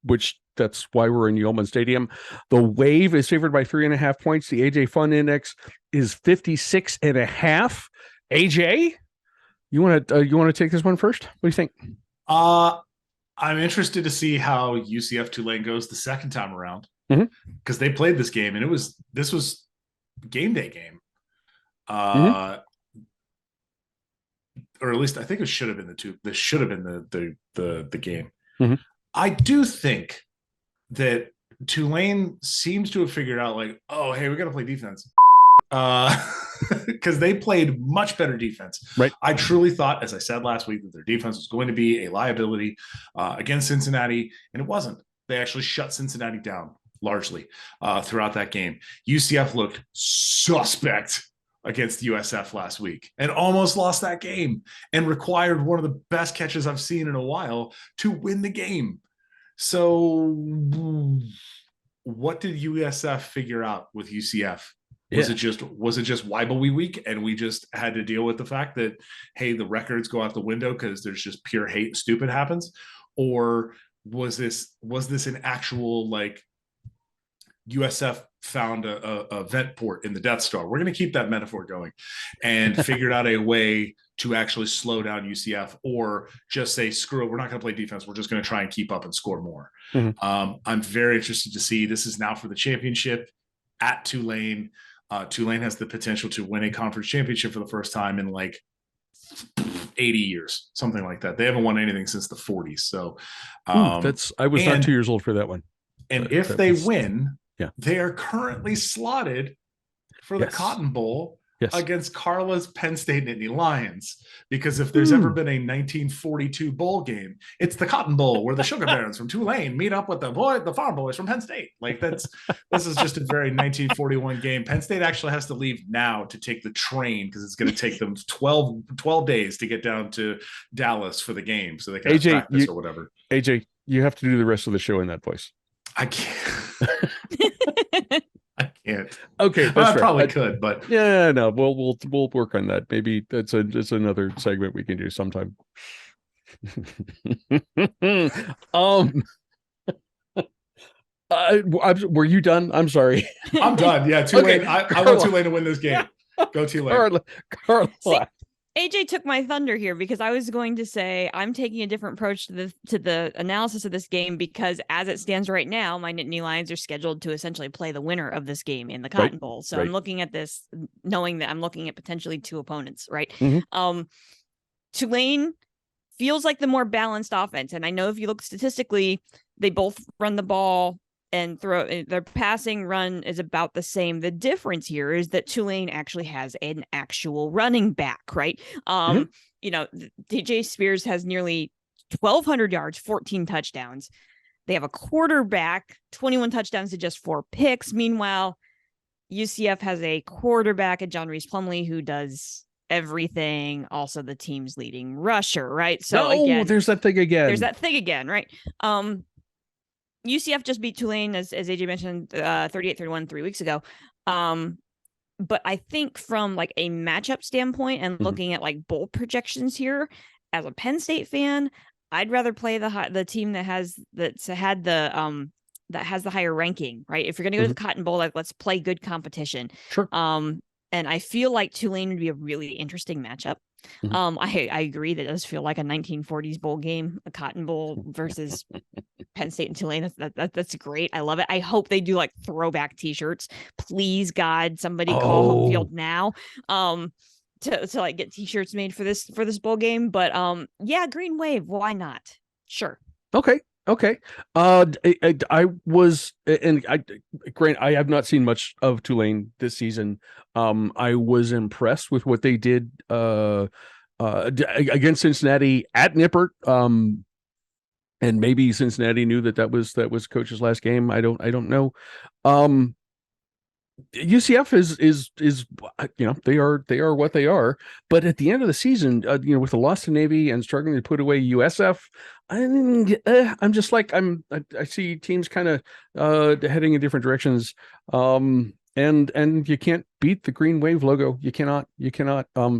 [SPEAKER 1] which that's why we're in Yeoman Stadium. The Wave is favored by 3.5 points. The AJ Fun Index is 56.5. AJ, you want to take this one first? What do you think?
[SPEAKER 2] I'm interested to see how UCF Tulane goes the second time around, because they played this game and this was game day game. Or at least I think it should have been this should have been the game. Mm-hmm. I do think that Tulane seems to have figured out, oh, hey, we got to play defense. Because they played much better defense.
[SPEAKER 1] Right.
[SPEAKER 2] I truly thought, as I said last week, that their defense was going to be a liability against Cincinnati, and it wasn't. They actually shut Cincinnati down largely throughout that game. UCF looked suspect against USF last week and almost lost that game and required one of the best catches I've seen in a while to win the game. So what did USF figure out with UCF? Was it just Weibel week and we just had to deal with the fact that, hey, the records go out the window because there's just pure hate and stupid happens? Or was this an actual USF found a vent port in the Death Star? We're going to keep that metaphor going and figured out a way to actually slow down UCF, or just say, screw it, we're not going to play defense. We're just going to try and keep up and score more. Mm-hmm. I'm very interested to see. This is now for the championship at Tulane. Tulane has the potential to win a conference championship for the first time in 80 years, something like that. They haven't won anything since the 40s. So
[SPEAKER 1] I was not 2 years old for that one.
[SPEAKER 2] And if they win, they are currently slotted for the Cotton Bowl against Carla's Penn State Nittany Lions. Because if there's ever been a 1942 bowl game, it's the Cotton Bowl, where the Sugar Barons from Tulane meet up with the Farm Boys from Penn State. This is just a very 1941 game. Penn State actually has to leave now to take the train because it's going to take them 12 days to get down to Dallas for the game, so they can practice or whatever.
[SPEAKER 1] AJ, you have to do the rest of the show in that voice.
[SPEAKER 2] I can't. I can't.
[SPEAKER 1] Okay,
[SPEAKER 2] I probably could, but
[SPEAKER 1] no, we'll work on that. Maybe that's another segment we can do sometime. Were you done? I'm sorry.
[SPEAKER 2] I'm done. Yeah, Tulane. I want Tulane to win this game. Go Tulane.
[SPEAKER 1] Carla.
[SPEAKER 3] See, AJ took my thunder here because I was going to say I'm taking a different approach to the analysis of this game because as it stands right now, my Nittany Lions are scheduled to essentially play the winner of this game in the Cotton Bowl. So I'm looking at this knowing that I'm looking at potentially two opponents, right? Mm-hmm. Tulane feels like the more balanced offense. And I know if you look statistically, they both run the ball and their passing run is about the same. The difference here is that Tulane actually has an actual running back, right? You know, DJ Spears has nearly 1,200 yards, 14 touchdowns. They have a quarterback, 21 touchdowns to just 4 picks. Meanwhile, UCF has a quarterback at John Reese Plumlee who does everything, also the team's leading rusher, right? So again,
[SPEAKER 1] there's that thing again.
[SPEAKER 3] Right? UCF just beat Tulane, as AJ mentioned, 38-31 3 weeks ago. But I think from like a matchup standpoint and looking at like bowl projections here, as a Penn State fan, I'd rather play the team that has the higher ranking, right? If you're going to go to the Cotton Bowl, like let's play good competition.
[SPEAKER 1] Sure.
[SPEAKER 3] And I feel like Tulane would be a really interesting matchup. I agree that it does feel like a 1940s bowl game, a Cotton Bowl versus Penn State and Tulane. That's great. I love it. I hope they do like throwback T-shirts. Please, God, somebody call home field now. To like get T-shirts made for this bowl game. But yeah, Green Wave. Why not? Sure.
[SPEAKER 1] Okay. I was, and I have not seen much of Tulane this season. I was impressed with what they did against Cincinnati at Nippert. And maybe Cincinnati knew that was coach's last game. I don't know. UCF is you know, they are what they are, but at the end of the season, you know, with the loss to Navy and struggling to put away USF, I'm just like I see teams kind of heading in different directions, and you can't beat the Green Wave logo. You cannot.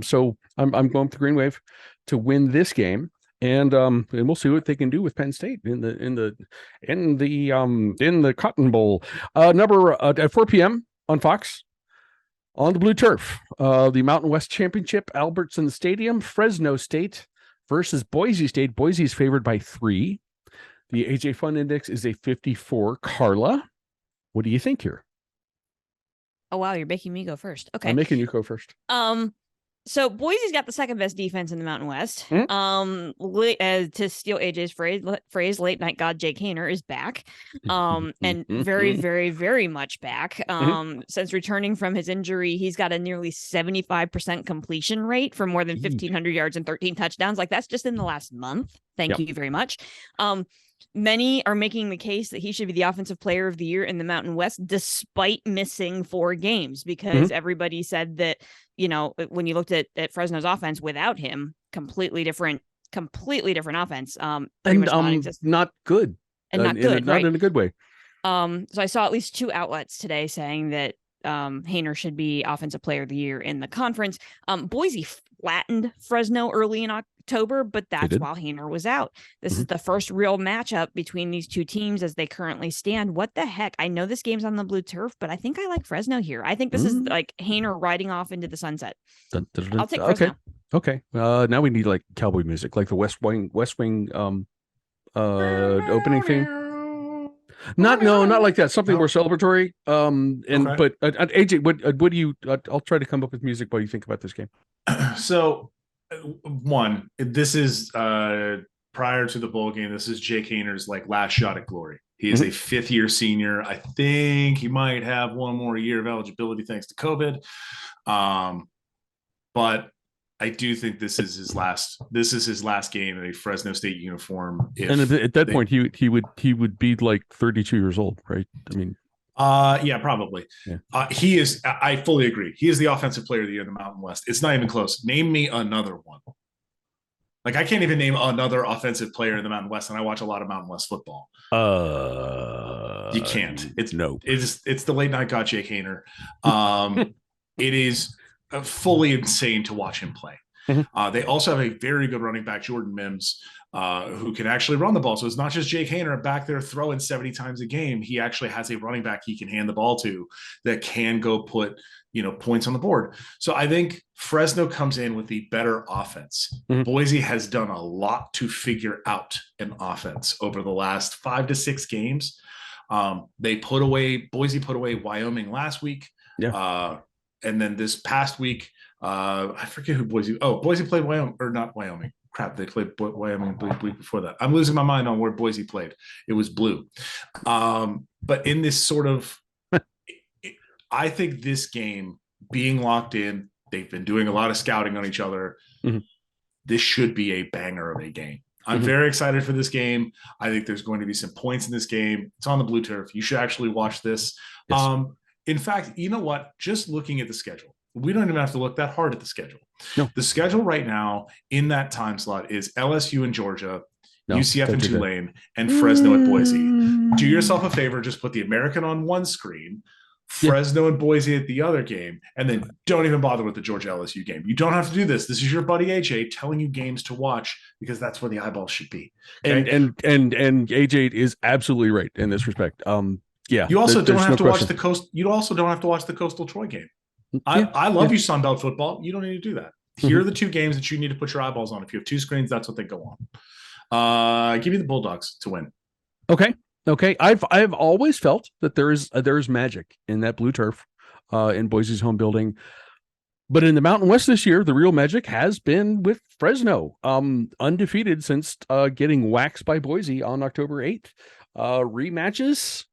[SPEAKER 1] So I'm going with the Green Wave to win this game. And we'll see what they can do with Penn State in the Cotton Bowl. At 4 p.m. on Fox, on the blue turf, the Mountain West Champinchip, Albertson Stadium, Fresno State versus Boise State. Boise's favored by 3. The AJ Fun Index is a 54. Carla, what do you think here?
[SPEAKER 3] Oh wow, you're making me go first. Okay,
[SPEAKER 1] I'm making you go first.
[SPEAKER 3] So Boise's got the second best defense in the Mountain West. To steal AJ's phrase, late night god Jake Haener is back. And very, very, very much back. Since returning from his injury, he's got a nearly 75% completion rate for more than 1,500 yards and 13 touchdowns. Like that's just in the last month. Thank you very much. Many are making the case that he should be the offensive player of the year in the Mountain West, despite missing 4 games, because everybody said that, you know, when you looked at Fresno's offense without him, completely different offense.
[SPEAKER 1] Not good.
[SPEAKER 3] And not good,
[SPEAKER 1] not in a good way.
[SPEAKER 3] So I saw at least 2 outlets today saying that Haener should be offensive player of the year in the conference. Boise flattened Fresno early in October, but that's while Haener was out. This is the first real matchup between these two teams as they currently stand. What the heck? I know this game's on the blue turf, but I think I like Fresno here. I think this is like Haener riding off into the sunset. I'll take Fresno.
[SPEAKER 1] Okay. Now we need like cowboy music, like the West Wing opening theme. Not like that. Something more celebratory. But AJ, what do you? I'll try to come up with music while you think about this game.
[SPEAKER 2] So, one, this is prior to the bowl game. This is Jake Haener's like last shot at glory. He is a 5th-year senior. I think he might have one more year of eligibility thanks to COVID. But I do think this is his last game in a Fresno State uniform.
[SPEAKER 1] And at that point, he would be like 32 years old, right? I mean,
[SPEAKER 2] yeah, probably.
[SPEAKER 1] Yeah.
[SPEAKER 2] He is. I fully agree. He is the offensive player of the year in the Mountain West. It's not even close. Name me another one. Like I can't even name another offensive player in the Mountain West, and I watch a lot of Mountain West football. You can't. It's the late night god Jake Haener. It is fully insane to watch him play. They also have a very good running back, Jordan Mims. who can actually run the ball. So it's not just Jake Haener back there throwing 70 times a game. He actually has a running back he can hand the ball to that can go put, points on the board. So I think Fresno comes in with the better offense. Mm-hmm. Boise has done a lot to figure out an offense over the last 5 to 6 games. Boise put away Wyoming last week. Yeah. And then this past week, I forget who Boise played Wyoming, or not Wyoming. Crap, they played Wyoming the week before that. I'm losing my mind on where Boise played. It was blue. But in this sort of, I think this game being locked in, they've been doing a lot of scouting on each other. Mm-hmm. This should be a banger of a game. I'm very excited for this game. I think there's going to be some points in this game. It's on the blue turf. You should actually watch this. Yes. In fact, you know what? Just looking at the schedule, we don't even have to look that hard at the schedule. No. The schedule right now in that time slot is LSU and Georgia, UCF and Tulane, and Fresno and Boise. Do yourself a favor, just put the American on one screen, Fresno and Boise at the other game, and then don't even bother with the Georgia LSU game. You don't have to do this. This is your buddy AJ telling you games to watch because that's where the eyeballs should be. Okay? And
[SPEAKER 1] AJ is absolutely right in this respect. Yeah.
[SPEAKER 2] You also don't have to watch the coast. You also don't have to watch the Coastal Troy game. I love you, Sunbelt football. You don't need to do that. Here are the 2 games that you need to put your eyeballs on. If you have 2 screens, that's what they go on. Give me the Bulldogs to win.
[SPEAKER 1] Okay. I've always felt that there is magic in that blue turf, in Boise's home building. But in the Mountain West this year, the real magic has been with Fresno, undefeated since getting waxed by Boise on October 8th. Rematches,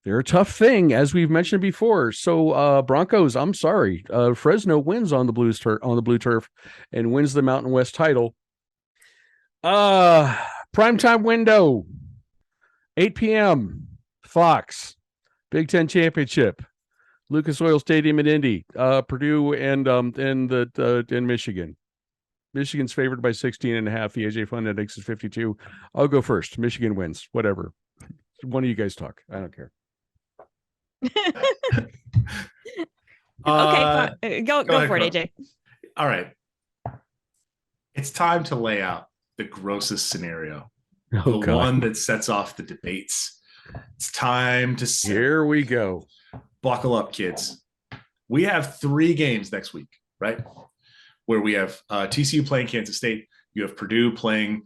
[SPEAKER 1] they're a tough thing, as we've mentioned before. So Broncos, I'm sorry, Fresno wins on the blue turf and wins the Mountain West title. Primetime window, 8 p.m. Fox, Big Ten Championship, Lucas Oil Stadium in Indy, Purdue and Michigan. Michigan's favored by 16.5. The AJ Fund Index is 52. I'll go first. Michigan wins. Whatever. One of you guys talk. I don't care.
[SPEAKER 3] Okay, go for it, AJ.
[SPEAKER 2] All right. It's time to lay out the grossest scenario. One that sets off the debates. It's time to see.
[SPEAKER 1] Here we go.
[SPEAKER 2] Buckle up, kids. We have 3 games next week, right? Where we have TCU playing Kansas State, you have Purdue playing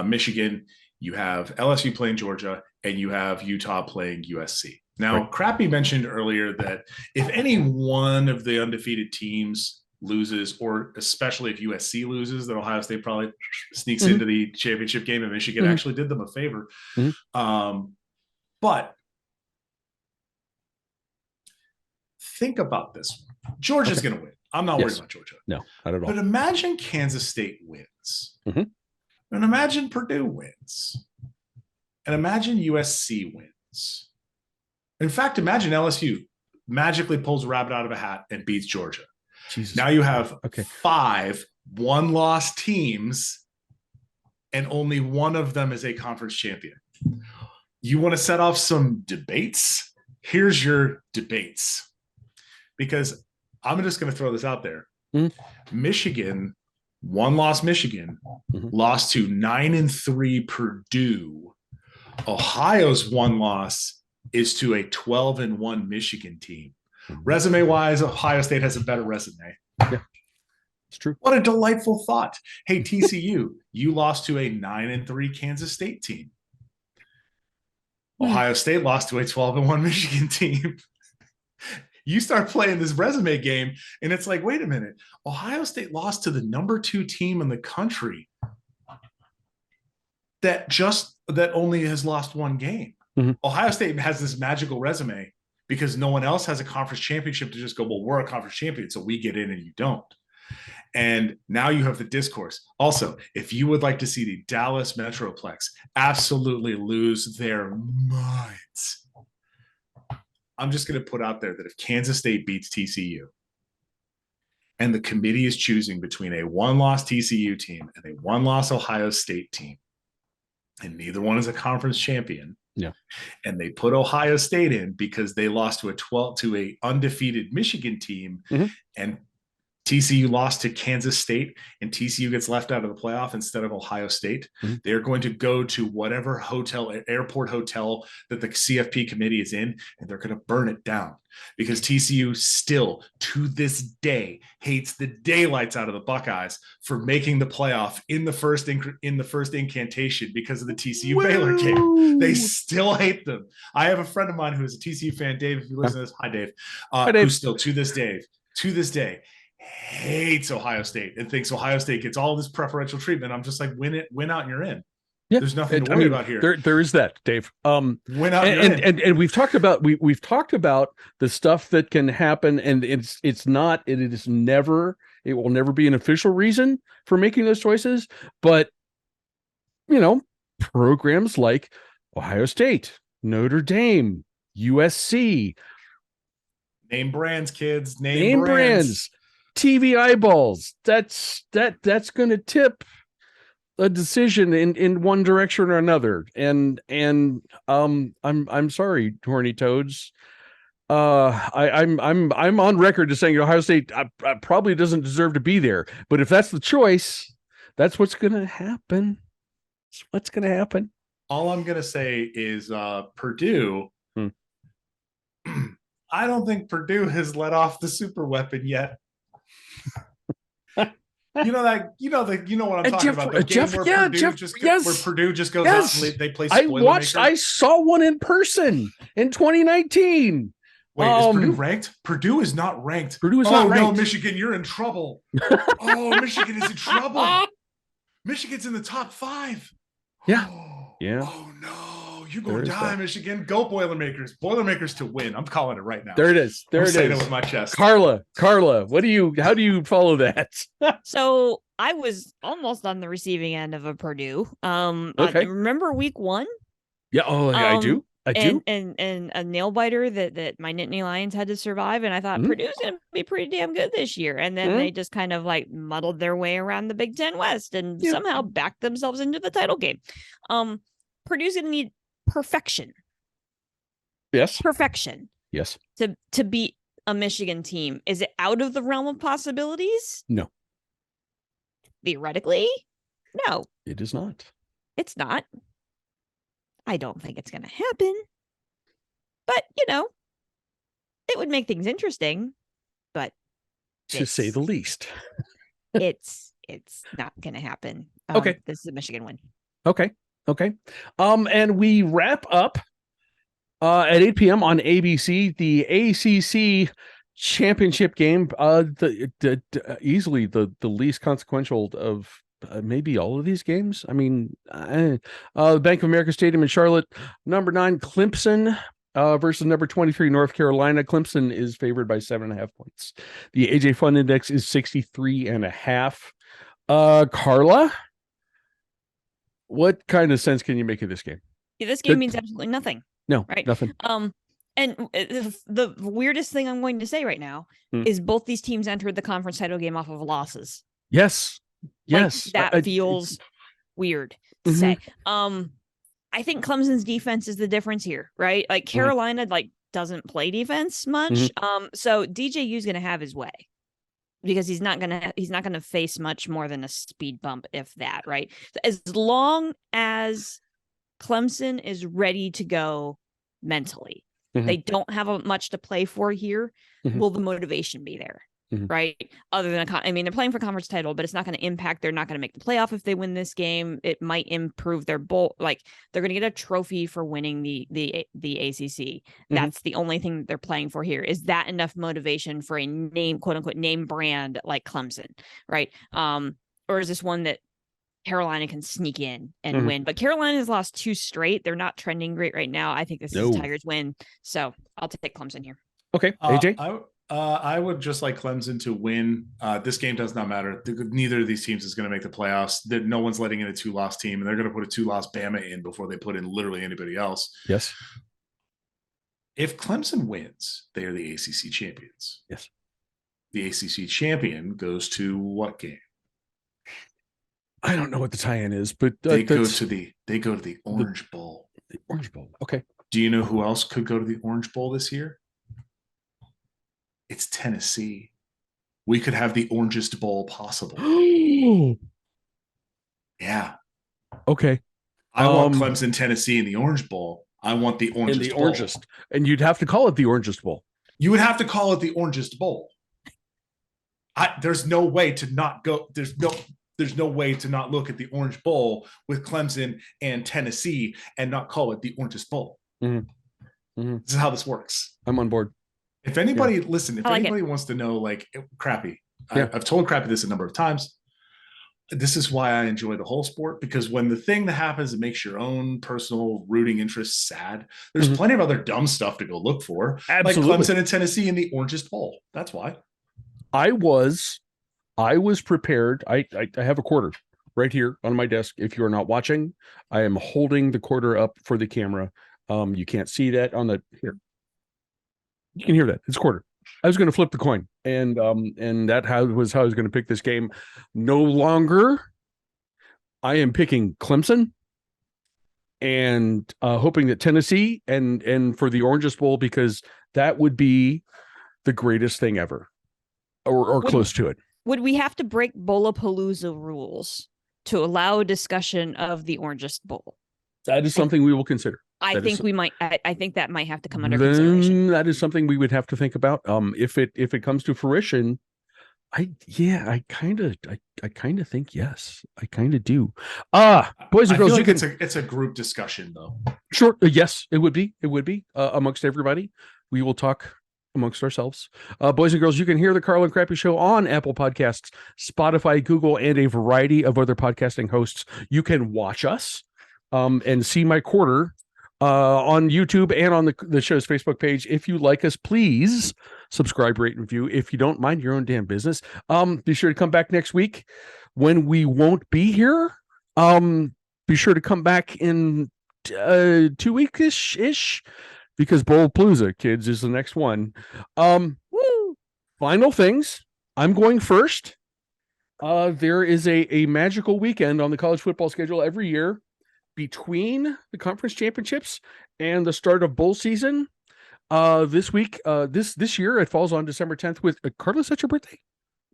[SPEAKER 2] Michigan, you have LSU playing Georgia, and you have Utah playing USC. Now, Crappy mentioned earlier that if any one of the undefeated teams loses, or especially if USC loses, that Ohio State probably sneaks into the championship game, and Michigan actually did them a favor. But think about this. Georgia's going to win. I'm not worried about Georgia.
[SPEAKER 1] No, not at all.
[SPEAKER 2] But imagine Kansas State wins. And imagine Purdue wins. And imagine USC wins. In fact, imagine LSU magically pulls a rabbit out of a hat and beats Georgia. Jesus. Now you have 5 one-loss teams, and only one of them is a conference champion. You want to set off some debates? Here's your debates. Because I'm just going to throw this out there. Michigan, one-loss Michigan, lost to 9-3 Purdue. Ohio's one loss is to a 12-1 Michigan team. Resume-wise, Ohio State has a better resume.
[SPEAKER 1] Yeah, it's true.
[SPEAKER 2] What a delightful thought. Hey, TCU, you lost to a 9-3 Kansas State team. Ohio State lost to a 12-1 Michigan team. You start playing this resume game, and it's like, wait a minute. Ohio State lost to the number 2 team in the country that only has lost 1 game. Ohio State has this magical resume because no one else has a conference championship to just go, well, we're a conference champion, so we get in and you don't. And now you have the discourse. Also, if you would like to see the Dallas Metroplex absolutely lose their minds, I'm just going to put out there that if Kansas State beats TCU and the committee is choosing between a one-loss TCU team and a one-loss Ohio State team, and neither one is a conference champion, and they put Ohio State in because they lost to a undefeated Michigan team, and TCU lost to Kansas State and TCU gets left out of the playoff instead of Ohio State, they're going to go to whatever airport hotel that the CFP committee is in, and they're going to burn it down because TCU still, to this day, hates the daylights out of the Buckeyes for making the playoff in the first incantation because of the TCU Baylor game. They still hate them. I have a friend of mine who is a TCU fan, Dave. If you listen to this, hi Dave. Who still to this day hates Ohio State and thinks Ohio State gets all this preferential treatment. I'm just like, win out and you're in. Yeah, there's nothing to worry about here.
[SPEAKER 1] There is that, Dave.
[SPEAKER 2] Win out
[SPEAKER 1] and we've talked about we've talked about the stuff that can happen, and it will never be an official reason for making those choices. But programs like Ohio State, Notre Dame, USC,
[SPEAKER 2] name brands, kids, name
[SPEAKER 1] brands. TV eyeballs. That's going to tip a decision in one direction or another. And I'm sorry, Horny Toads. I'm on record as saying Ohio State probably doesn't deserve to be there. But if that's the choice, that's what's going to happen. That's what's going to happen.
[SPEAKER 2] All I'm going to say is Purdue. I don't think Purdue has let off the super weapon yet. You know what I'm talking about. The game where Purdue just goes out and they play Spoilermaker.
[SPEAKER 1] I saw one in person in 2019.
[SPEAKER 2] Wait, is Purdue ranked? Purdue is not ranked.
[SPEAKER 1] Purdue is not ranked.
[SPEAKER 2] Oh no, Michigan, you're in trouble. Michigan is in trouble. Michigan's in the top 5.
[SPEAKER 1] Yeah. Yeah.
[SPEAKER 2] Oh no, you're going to die, Michigan. Go Boilermakers. Boilermakers to win. I'm calling it right now.
[SPEAKER 1] There it is. I'm
[SPEAKER 2] saying it with my chest.
[SPEAKER 1] Carla, how do you follow that?
[SPEAKER 3] So I was almost on the receiving end of a Purdue.
[SPEAKER 1] Okay.
[SPEAKER 3] Remember week 1?
[SPEAKER 1] Yeah. Oh, I do.
[SPEAKER 3] And a nail biter that my Nittany Lions had to survive, and I thought Purdue's going to be pretty damn good this year, and then they just kind of like muddled their way around the Big Ten West and somehow backed themselves into the title game. Purdue's going to need perfection.
[SPEAKER 1] Yes,
[SPEAKER 3] perfection.
[SPEAKER 1] Yes,
[SPEAKER 3] to beat a Michigan team. Is it out of the realm of possibilities?
[SPEAKER 1] No.
[SPEAKER 3] Theoretically, no.
[SPEAKER 1] It is not.
[SPEAKER 3] It's not. I don't think it's going to happen, but it would make things interesting, but
[SPEAKER 1] to say the least,
[SPEAKER 3] it's not going to happen.
[SPEAKER 1] Okay.
[SPEAKER 3] This is a Michigan win.
[SPEAKER 1] Okay. And we wrap up at 8 p.m. on ABC, the ACC championship game, easily the least consequential of maybe all of these games. I mean, Bank of America Stadium in Charlotte, number 9 Clemson versus number 23 North Carolina. Clemson is favored by 7.5 points. The AJ Fun Index is 63.5. Carla, what kind of sense can you make of this game?
[SPEAKER 3] Yeah, this game means absolutely nothing.
[SPEAKER 1] No,
[SPEAKER 3] right?
[SPEAKER 1] Nothing.
[SPEAKER 3] And the weirdest thing I'm going to say right now is both these teams entered the conference title game off of losses.
[SPEAKER 1] Yes. Yes.
[SPEAKER 3] That feels weird to say. I think Clemson's defense is the difference here, right? Like Carolina doesn't play defense much. So DJU's going to have his way because he's not going to face much more than a speed bump, if that, right? So as long as Clemson is ready to go mentally, they don't have much to play for here. Will the motivation be there? Right. Other than they're playing for conference title, but it's not going to impact. They're not going to make the playoff if they win this game. It might improve their bowl. Like they're going to get a trophy for winning the ACC. That's the only thing they're playing for here. Is that enough motivation for a name, quote unquote, name brand like Clemson? Right. Or is this one that Carolina can sneak in and win? But Carolina has lost 2 straight. They're not trending great right now. I think this is Tigers win. So I'll take Clemson here.
[SPEAKER 1] Okay. AJ?
[SPEAKER 2] I would just like Clemson to win. This game does not matter. Neither of these teams is going to make the playoffs. No one's letting in a 2-loss team, and they're going to put a 2-loss Bama in before they put in literally anybody else.
[SPEAKER 1] Yes.
[SPEAKER 2] If Clemson wins, they are the ACC champions.
[SPEAKER 1] Yes.
[SPEAKER 2] The ACC champion goes to what game?
[SPEAKER 1] I don't know what the tie-in is, but
[SPEAKER 2] they go to the Orange Bowl.
[SPEAKER 1] The Orange Bowl. Okay.
[SPEAKER 2] Do you know who else could go to the Orange Bowl this year? It's Tennessee. we could have the orangest bowl possible. Yeah.
[SPEAKER 1] Okay.
[SPEAKER 2] I want Clemson, Tennessee in the Orange Bowl. I want the orangest bowl.
[SPEAKER 1] And you'd have to call it the orangest bowl.
[SPEAKER 2] You would have to call it the orangest bowl. There's no way to not go. There's no way to not look at the Orange Bowl with Clemson and Tennessee and not call it the orangest bowl. Mm-hmm. Mm-hmm. This is how this works.
[SPEAKER 1] I'm on board.
[SPEAKER 2] If anybody anybody wants to know, like, Crappy, I've told Crappy this a number of times. This is why I enjoy the whole sport, because when the thing that happens that makes your own personal rooting interests sad, there's plenty of other dumb stuff to go look for. Absolutely. Like Clemson and Tennessee in the orangest bowl. That's why. I was
[SPEAKER 1] prepared. I have a quarter right here on my desk. If you're not watching, I am holding the quarter up for the camera. You can't see that on the here. You can hear that. It's a quarter. I was going to flip the coin, and that was how I was going to pick this game. No longer, I am picking Clemson, and hoping that Tennessee and for the Orangest Bowl, because that would be the greatest thing ever, or close to it.
[SPEAKER 3] Would we have to break Bowlapalooza rules to allow a discussion of the Orangest Bowl?
[SPEAKER 1] That is something we will consider.
[SPEAKER 3] I think that might have to come under consideration.
[SPEAKER 1] That is something we would have to think about. If it comes to fruition, I kind of think yes. I kind of do. Boys and girls,
[SPEAKER 2] like it's a group discussion though.
[SPEAKER 1] Sure. Yes, it would be. It would be amongst everybody. We will talk amongst ourselves. Boys and girls, you can hear the Carla and Crappy Show on Apple Podcasts, Spotify, Google, and a variety of other podcasting hosts. You can watch us and see my quarter on YouTube and on the show's Facebook page. If you like us, please subscribe, rate, and review. If you don't, mind your own damn business. Be sure to come back next week when we won't be here. Be sure to come back in 2 weeks-ish, because Bowlapalooza, kids, is the next one. Woo! Final things. I'm going first. There is a magical weekend on the college football schedule every year between the conference championships and the start of bowl season. This week, this year, it falls on December 10th with Carla. Is that your birthday?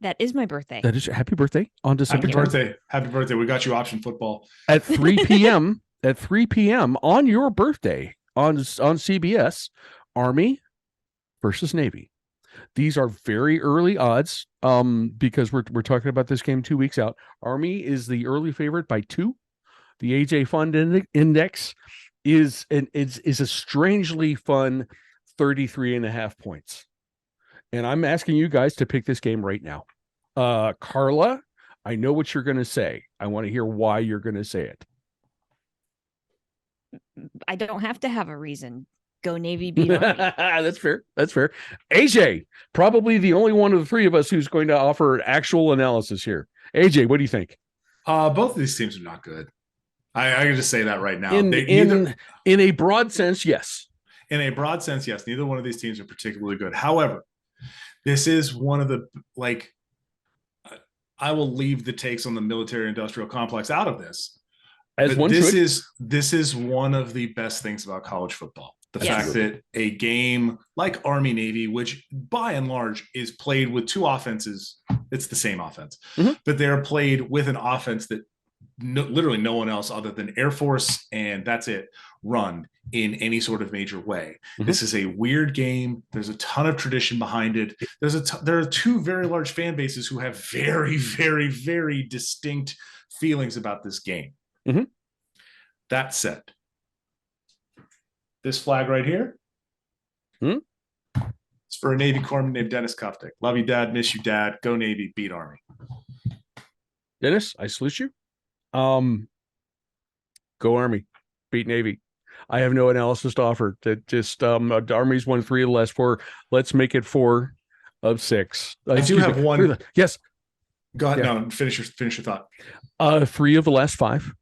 [SPEAKER 3] That is my birthday.
[SPEAKER 1] That is happy birthday on December 10th.
[SPEAKER 2] Happy birthday. We got you option football
[SPEAKER 1] at 3 p.m. at 3 p.m. on your birthday on CBS. Army versus Navy. These are very early odds because we're talking about this game 2 weeks out. Army is the early favorite by 2. The AJ Fund Index is a strangely fun 33.5 points. And I'm asking you guys to pick this game right now. Carla, I know what you're going to say. I want to hear why you're going to say it.
[SPEAKER 3] I don't have to have a reason. Go Navy, beat Army.
[SPEAKER 1] That's fair. That's fair. AJ, probably the only one of the three of us who's going to offer actual analysis here. AJ, what do you think?
[SPEAKER 2] Both of these teams are not good. I can just say that right now.
[SPEAKER 1] In a broad sense, yes.
[SPEAKER 2] In a broad sense, yes. Neither one of these teams are particularly good. However, this is one of the, like, I will leave the takes on the military-industrial complex out of this. This is one of the best things about college football. The fact that a game like Army-Navy, which by and large is played with two offenses, it's the same offense, but they're played with an offense that literally no one else other than Air Force, and that's it, run in any sort of major way. This is a weird game. There's a ton of tradition behind it. There are two very large fan bases who have very, very, very distinct feelings about this game. That said, this flag right here, it's for a Navy corpsman named Dennis Kuftick. Love you, Dad. Miss you, Dad. Go Navy. Beat Army.
[SPEAKER 1] Dennis, I salute you. Go Army, beat Navy. I have no analysis to offer. That just Army's won 3 of the last 4. Let's make it 4 of 6.
[SPEAKER 2] I do have one.
[SPEAKER 1] Yes.
[SPEAKER 2] Go ahead.
[SPEAKER 1] Yeah.
[SPEAKER 2] No, finish your thought.
[SPEAKER 1] 3 of the last 5.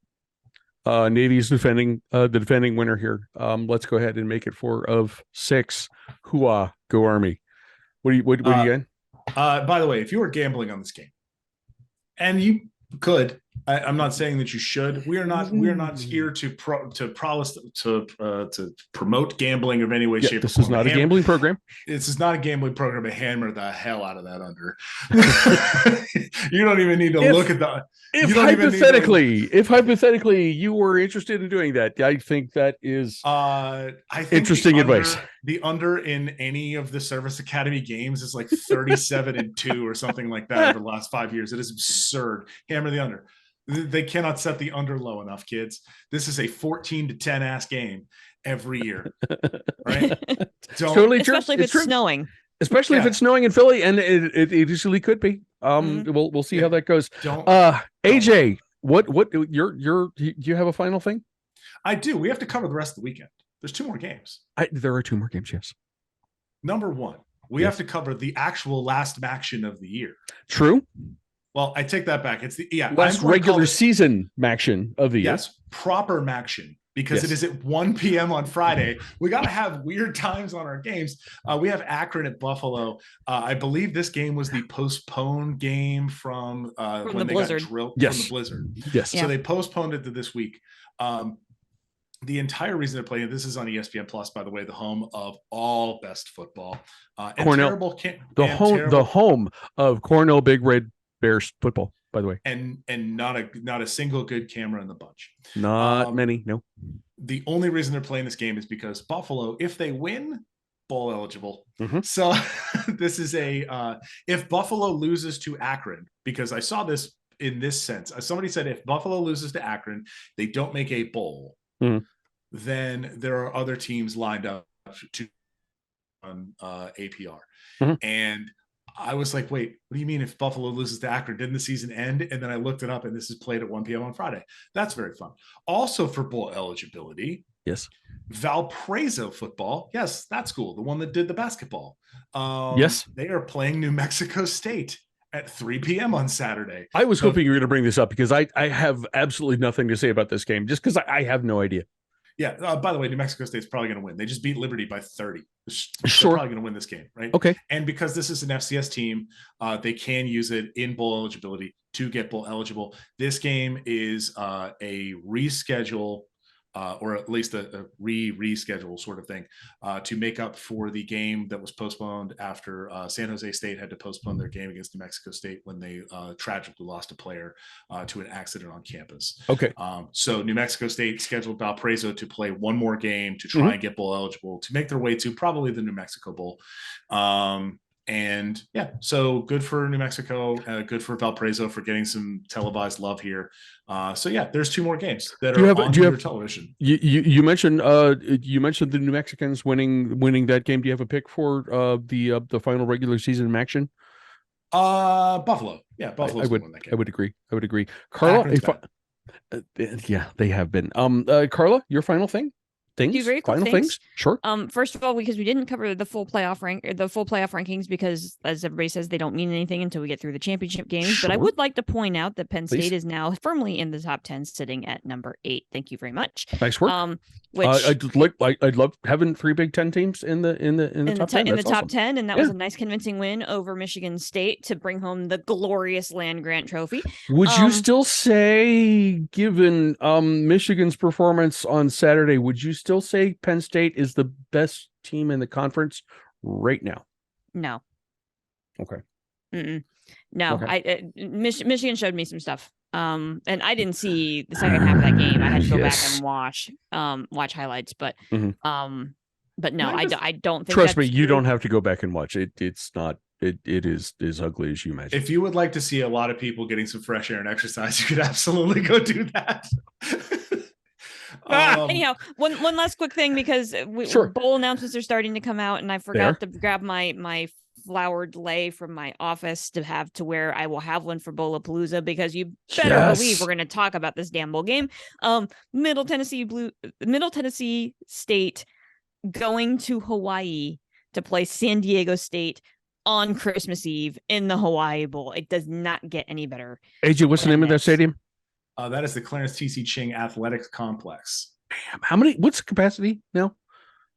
[SPEAKER 1] Navy's defending the defending winner here. Let's go ahead and make it 4 of 6. Hooah, go Army. What do you get?
[SPEAKER 2] By the way, if you were gambling on this game, and you could, I'm not saying that you should. We are not here to promote gambling of any way, shape, or form.
[SPEAKER 1] This is not a gambling program.
[SPEAKER 2] This is not a gambling program to hammer the hell out of that under. You don't even need to look at the.
[SPEAKER 1] If hypothetically you were interested in doing that, I think that is
[SPEAKER 2] I think
[SPEAKER 1] interesting advice.
[SPEAKER 2] The under in any of the Service Academy games is like 37-2 or something like that over the last 5 years. It is absurd. Hammer the under. They cannot set the under low enough, kids. This is a 14-10 ass game every year, right?
[SPEAKER 3] Totally true. Especially if it's snowing.
[SPEAKER 1] Especially if it's snowing in Philly, and it easily could be. We'll see how that goes. AJ, what do you have a final thing?
[SPEAKER 2] I do. We have to cover the rest of the weekend. There's 2 more games.
[SPEAKER 1] There are 2 more games. Yes.
[SPEAKER 2] Number 1, we have to cover the actual last action of the year.
[SPEAKER 1] True.
[SPEAKER 2] Well, I take that back. It's the
[SPEAKER 1] last regular season action of the year.
[SPEAKER 2] Yes, proper action, because it is at 1 p.m. on Friday. We got to have weird times on our games. We have Akron at Buffalo. I believe this game was the postponed game from when they got drilled from the blizzard.
[SPEAKER 1] Yes.
[SPEAKER 2] So they postponed it to this week. The entire reason they're playing it, this is on ESPN Plus, by the way, the home of all best football.
[SPEAKER 1] Cornell, the home of Cornell Big Red Bears football, by the way,
[SPEAKER 2] and not a single good camera in the bunch.
[SPEAKER 1] Not many. No.
[SPEAKER 2] The only reason they're playing this game is because Buffalo, if they win, bowl eligible.
[SPEAKER 1] Mm-hmm.
[SPEAKER 2] So this is if Buffalo loses to Akron, because I saw this in this sense. Somebody said if Buffalo loses to Akron, they don't make a bowl.
[SPEAKER 1] Mm-hmm.
[SPEAKER 2] Then there are other teams lined up to on APR, and I was like, wait, what do you mean if Buffalo loses to Akron? Didn't the season end? And then I looked it up, and this is played at 1 p.m. on Friday. That's very fun. Also for bowl eligibility.
[SPEAKER 1] Yes.
[SPEAKER 2] Valparaiso football. Yes, that's cool. The one that did the basketball.
[SPEAKER 1] Yes.
[SPEAKER 2] They are playing New Mexico State at 3 p.m. on Saturday.
[SPEAKER 1] I was hoping you were going to bring this up because I have absolutely nothing to say about this game just because I have no idea.
[SPEAKER 2] Yeah. By the way, New Mexico State's probably going to win. They just beat Liberty by 30. They're
[SPEAKER 1] Sure.
[SPEAKER 2] probably going to win this game, right?
[SPEAKER 1] Okay.
[SPEAKER 2] And because this is an FCS team, they can use it in bowl eligibility to get bowl eligible. This game is a reschedule, or at least a reschedule sort of thing, to make up for the game that was postponed after San Jose State had to postpone their game against New Mexico State when they tragically lost a player to an accident on campus.
[SPEAKER 1] Okay.
[SPEAKER 2] So New Mexico State scheduled Valparaiso to play one more game to try and get bowl eligible to make their way to probably the New Mexico Bowl. And yeah, so good for New Mexico, good for Valparaiso for getting some televised love here. So yeah, there's 2 more games that are on your television.
[SPEAKER 1] You mentioned the New Mexicans winning that game. Do you have a pick for the final regular season action?
[SPEAKER 2] Buffalo. Yeah, Buffalo.
[SPEAKER 1] I would agree. Carla, yeah, they have been. Carla, your final thing? Things?
[SPEAKER 3] Very quick
[SPEAKER 1] final things? Sure.
[SPEAKER 3] First of all, because we didn't cover the full playoff rankings, because as everybody says, they don't mean anything until we get through the championship games.
[SPEAKER 1] Sure.
[SPEAKER 3] But I would like to point out that Penn State is now firmly in the top 10, sitting at number 8. Thank you very much.
[SPEAKER 1] Nice work. I'd love having 3 Big Ten teams in the top 10.
[SPEAKER 3] In the top 10, and that was a nice convincing win over Michigan State to bring home the glorious land grant trophy.
[SPEAKER 1] Would you still say, given Michigan's performance on Saturday, would you still say Penn State is the best team in the conference right now?
[SPEAKER 3] No.
[SPEAKER 1] Okay.
[SPEAKER 3] No.
[SPEAKER 1] Okay.
[SPEAKER 3] Michigan showed me some stuff. And I didn't see the second half of that game. I had to go back and watch highlights, but no, I don't think.
[SPEAKER 1] Trust me, you don't have to go back and watch it. It's not. It is as ugly as you imagine.
[SPEAKER 2] If you would like to see a lot of people getting some fresh air and exercise, you could absolutely go do that.
[SPEAKER 3] Anyhow, one last quick thing, because bowl announcements are starting to come out, and I forgot to grab my flowered lei from my office to where I will have one for Bowlapalooza, because you better believe we're going to talk about this damn bowl game. Middle Tennessee State going to Hawaii to play San Diego State on Christmas Eve in the Hawaii Bowl. It does not get any better.
[SPEAKER 1] AJ, what's the name of that stadium?
[SPEAKER 2] That is the Clarence T.C. Ching Athletics Complex.
[SPEAKER 1] Damn, what's the capacity now?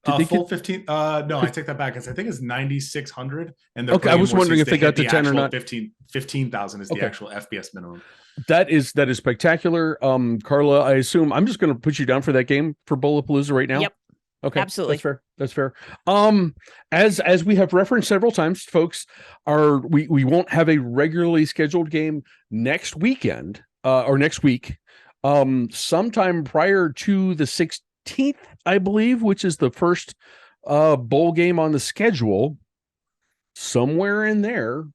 [SPEAKER 2] Full 15. No, I take that back. I think it's 9,600. And
[SPEAKER 1] okay, I was wondering if they got to 10 or not.
[SPEAKER 2] 15,000 is the actual FPS minimum.
[SPEAKER 1] That is spectacular. Carla, I assume I'm just going to put you down for that game for Bowlapalooza right now.
[SPEAKER 3] Yep.
[SPEAKER 1] Okay,
[SPEAKER 3] absolutely.
[SPEAKER 1] That's fair. As we have referenced several times, folks, we won't have a regularly scheduled game next weekend or next week. Sometime prior to the 16th, I believe, which is the first bowl game on the schedule. Somewhere in there,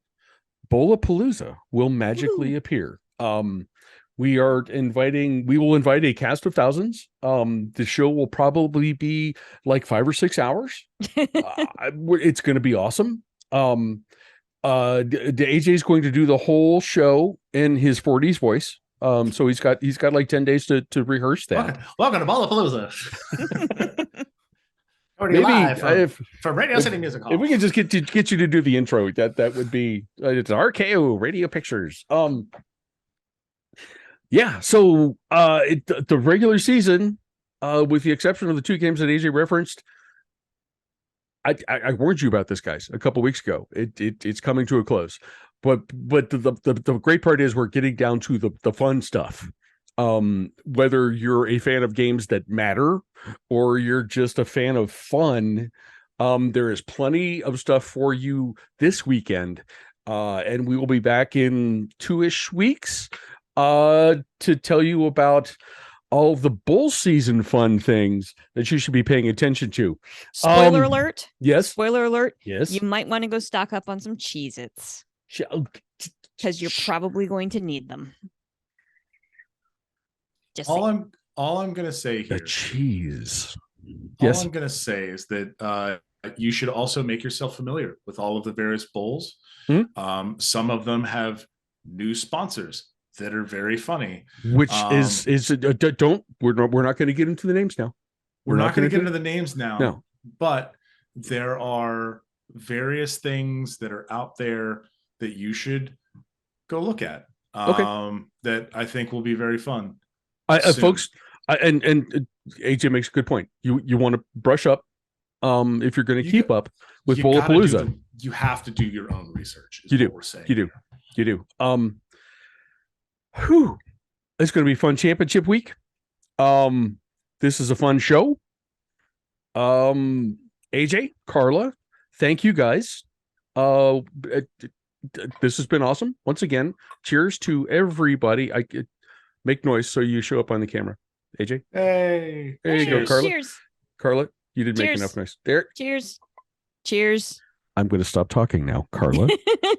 [SPEAKER 1] Bowlapalooza will magically appear. We will invite a cast of thousands. The show will probably be like 5 or 6 hours. It's going to be awesome. AJ is going to do the whole show in his 40s voice. So he's got like 10 days to rehearse that.
[SPEAKER 2] Welcome to Bowlapalooza. Maybe from Radio City Music Hall.
[SPEAKER 1] If we can just get you to do the intro, that would be it's RKO Radio Pictures. Yeah, so the regular season, with the exception of the 2 games that AJ referenced, I warned you about this, guys, a couple weeks ago. It's coming to a close, but the great part is we're getting down to the fun stuff. Whether you're a fan of games that matter or you're just a fan of fun, there is plenty of stuff for you this weekend, and we will be back in 2-ish weeks. To tell you about all the bowl season fun things that you should be paying attention to.
[SPEAKER 3] Spoiler alert.
[SPEAKER 1] Yes.
[SPEAKER 3] Spoiler alert.
[SPEAKER 1] Yes.
[SPEAKER 3] You might want to go stock up on some Cheez-Its. Because you're probably going to need them. Just
[SPEAKER 2] all I'm going to say here.
[SPEAKER 1] The cheese.
[SPEAKER 2] All I'm going to say is that you should also make yourself familiar with all of the various bowls.
[SPEAKER 1] Mm-hmm.
[SPEAKER 2] Some of them have new sponsors that are very funny,
[SPEAKER 1] which we're not going to get into the names now.
[SPEAKER 2] We're not going to get into the names now. No. But there are various things that are out there that you should go look at. That I think will be very fun.
[SPEAKER 1] Folks, and AJ makes a good point. You want to brush up if you're going to keep up with Bowlapalooza.
[SPEAKER 2] You have to do your own research.
[SPEAKER 1] You do. You do. Whew. It's going to be fun championship week. This is a fun show. AJ, Carla, thank you guys. This has been awesome. Once again, cheers to everybody. I make noise so you show up on the camera. AJ.
[SPEAKER 2] Hey.
[SPEAKER 1] There you go, Carla.
[SPEAKER 3] Cheers.
[SPEAKER 1] Carla, you didn't make enough noise. There.
[SPEAKER 3] Cheers. Cheers.
[SPEAKER 1] I'm going to stop talking now, Carla.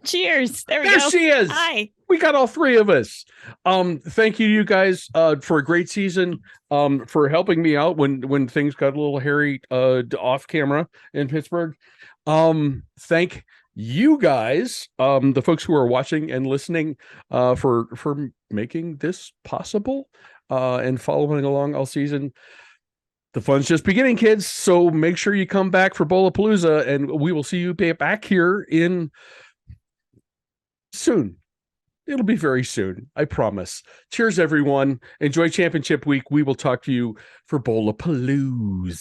[SPEAKER 3] Cheers. There
[SPEAKER 1] she is.
[SPEAKER 3] Hi.
[SPEAKER 1] We got all 3 of us. Thank you to you guys for a great season, for helping me out when things got a little hairy off camera in Pittsburgh. Thank you guys, the folks who are watching and listening, for making this possible and following along all season. The fun's just beginning, kids. So make sure you come back for Bowlapalooza, and we will see you back here in soon. It'll be very soon, I promise. Cheers, everyone. Enjoy championship week. We will talk to you for Bowlapalooza.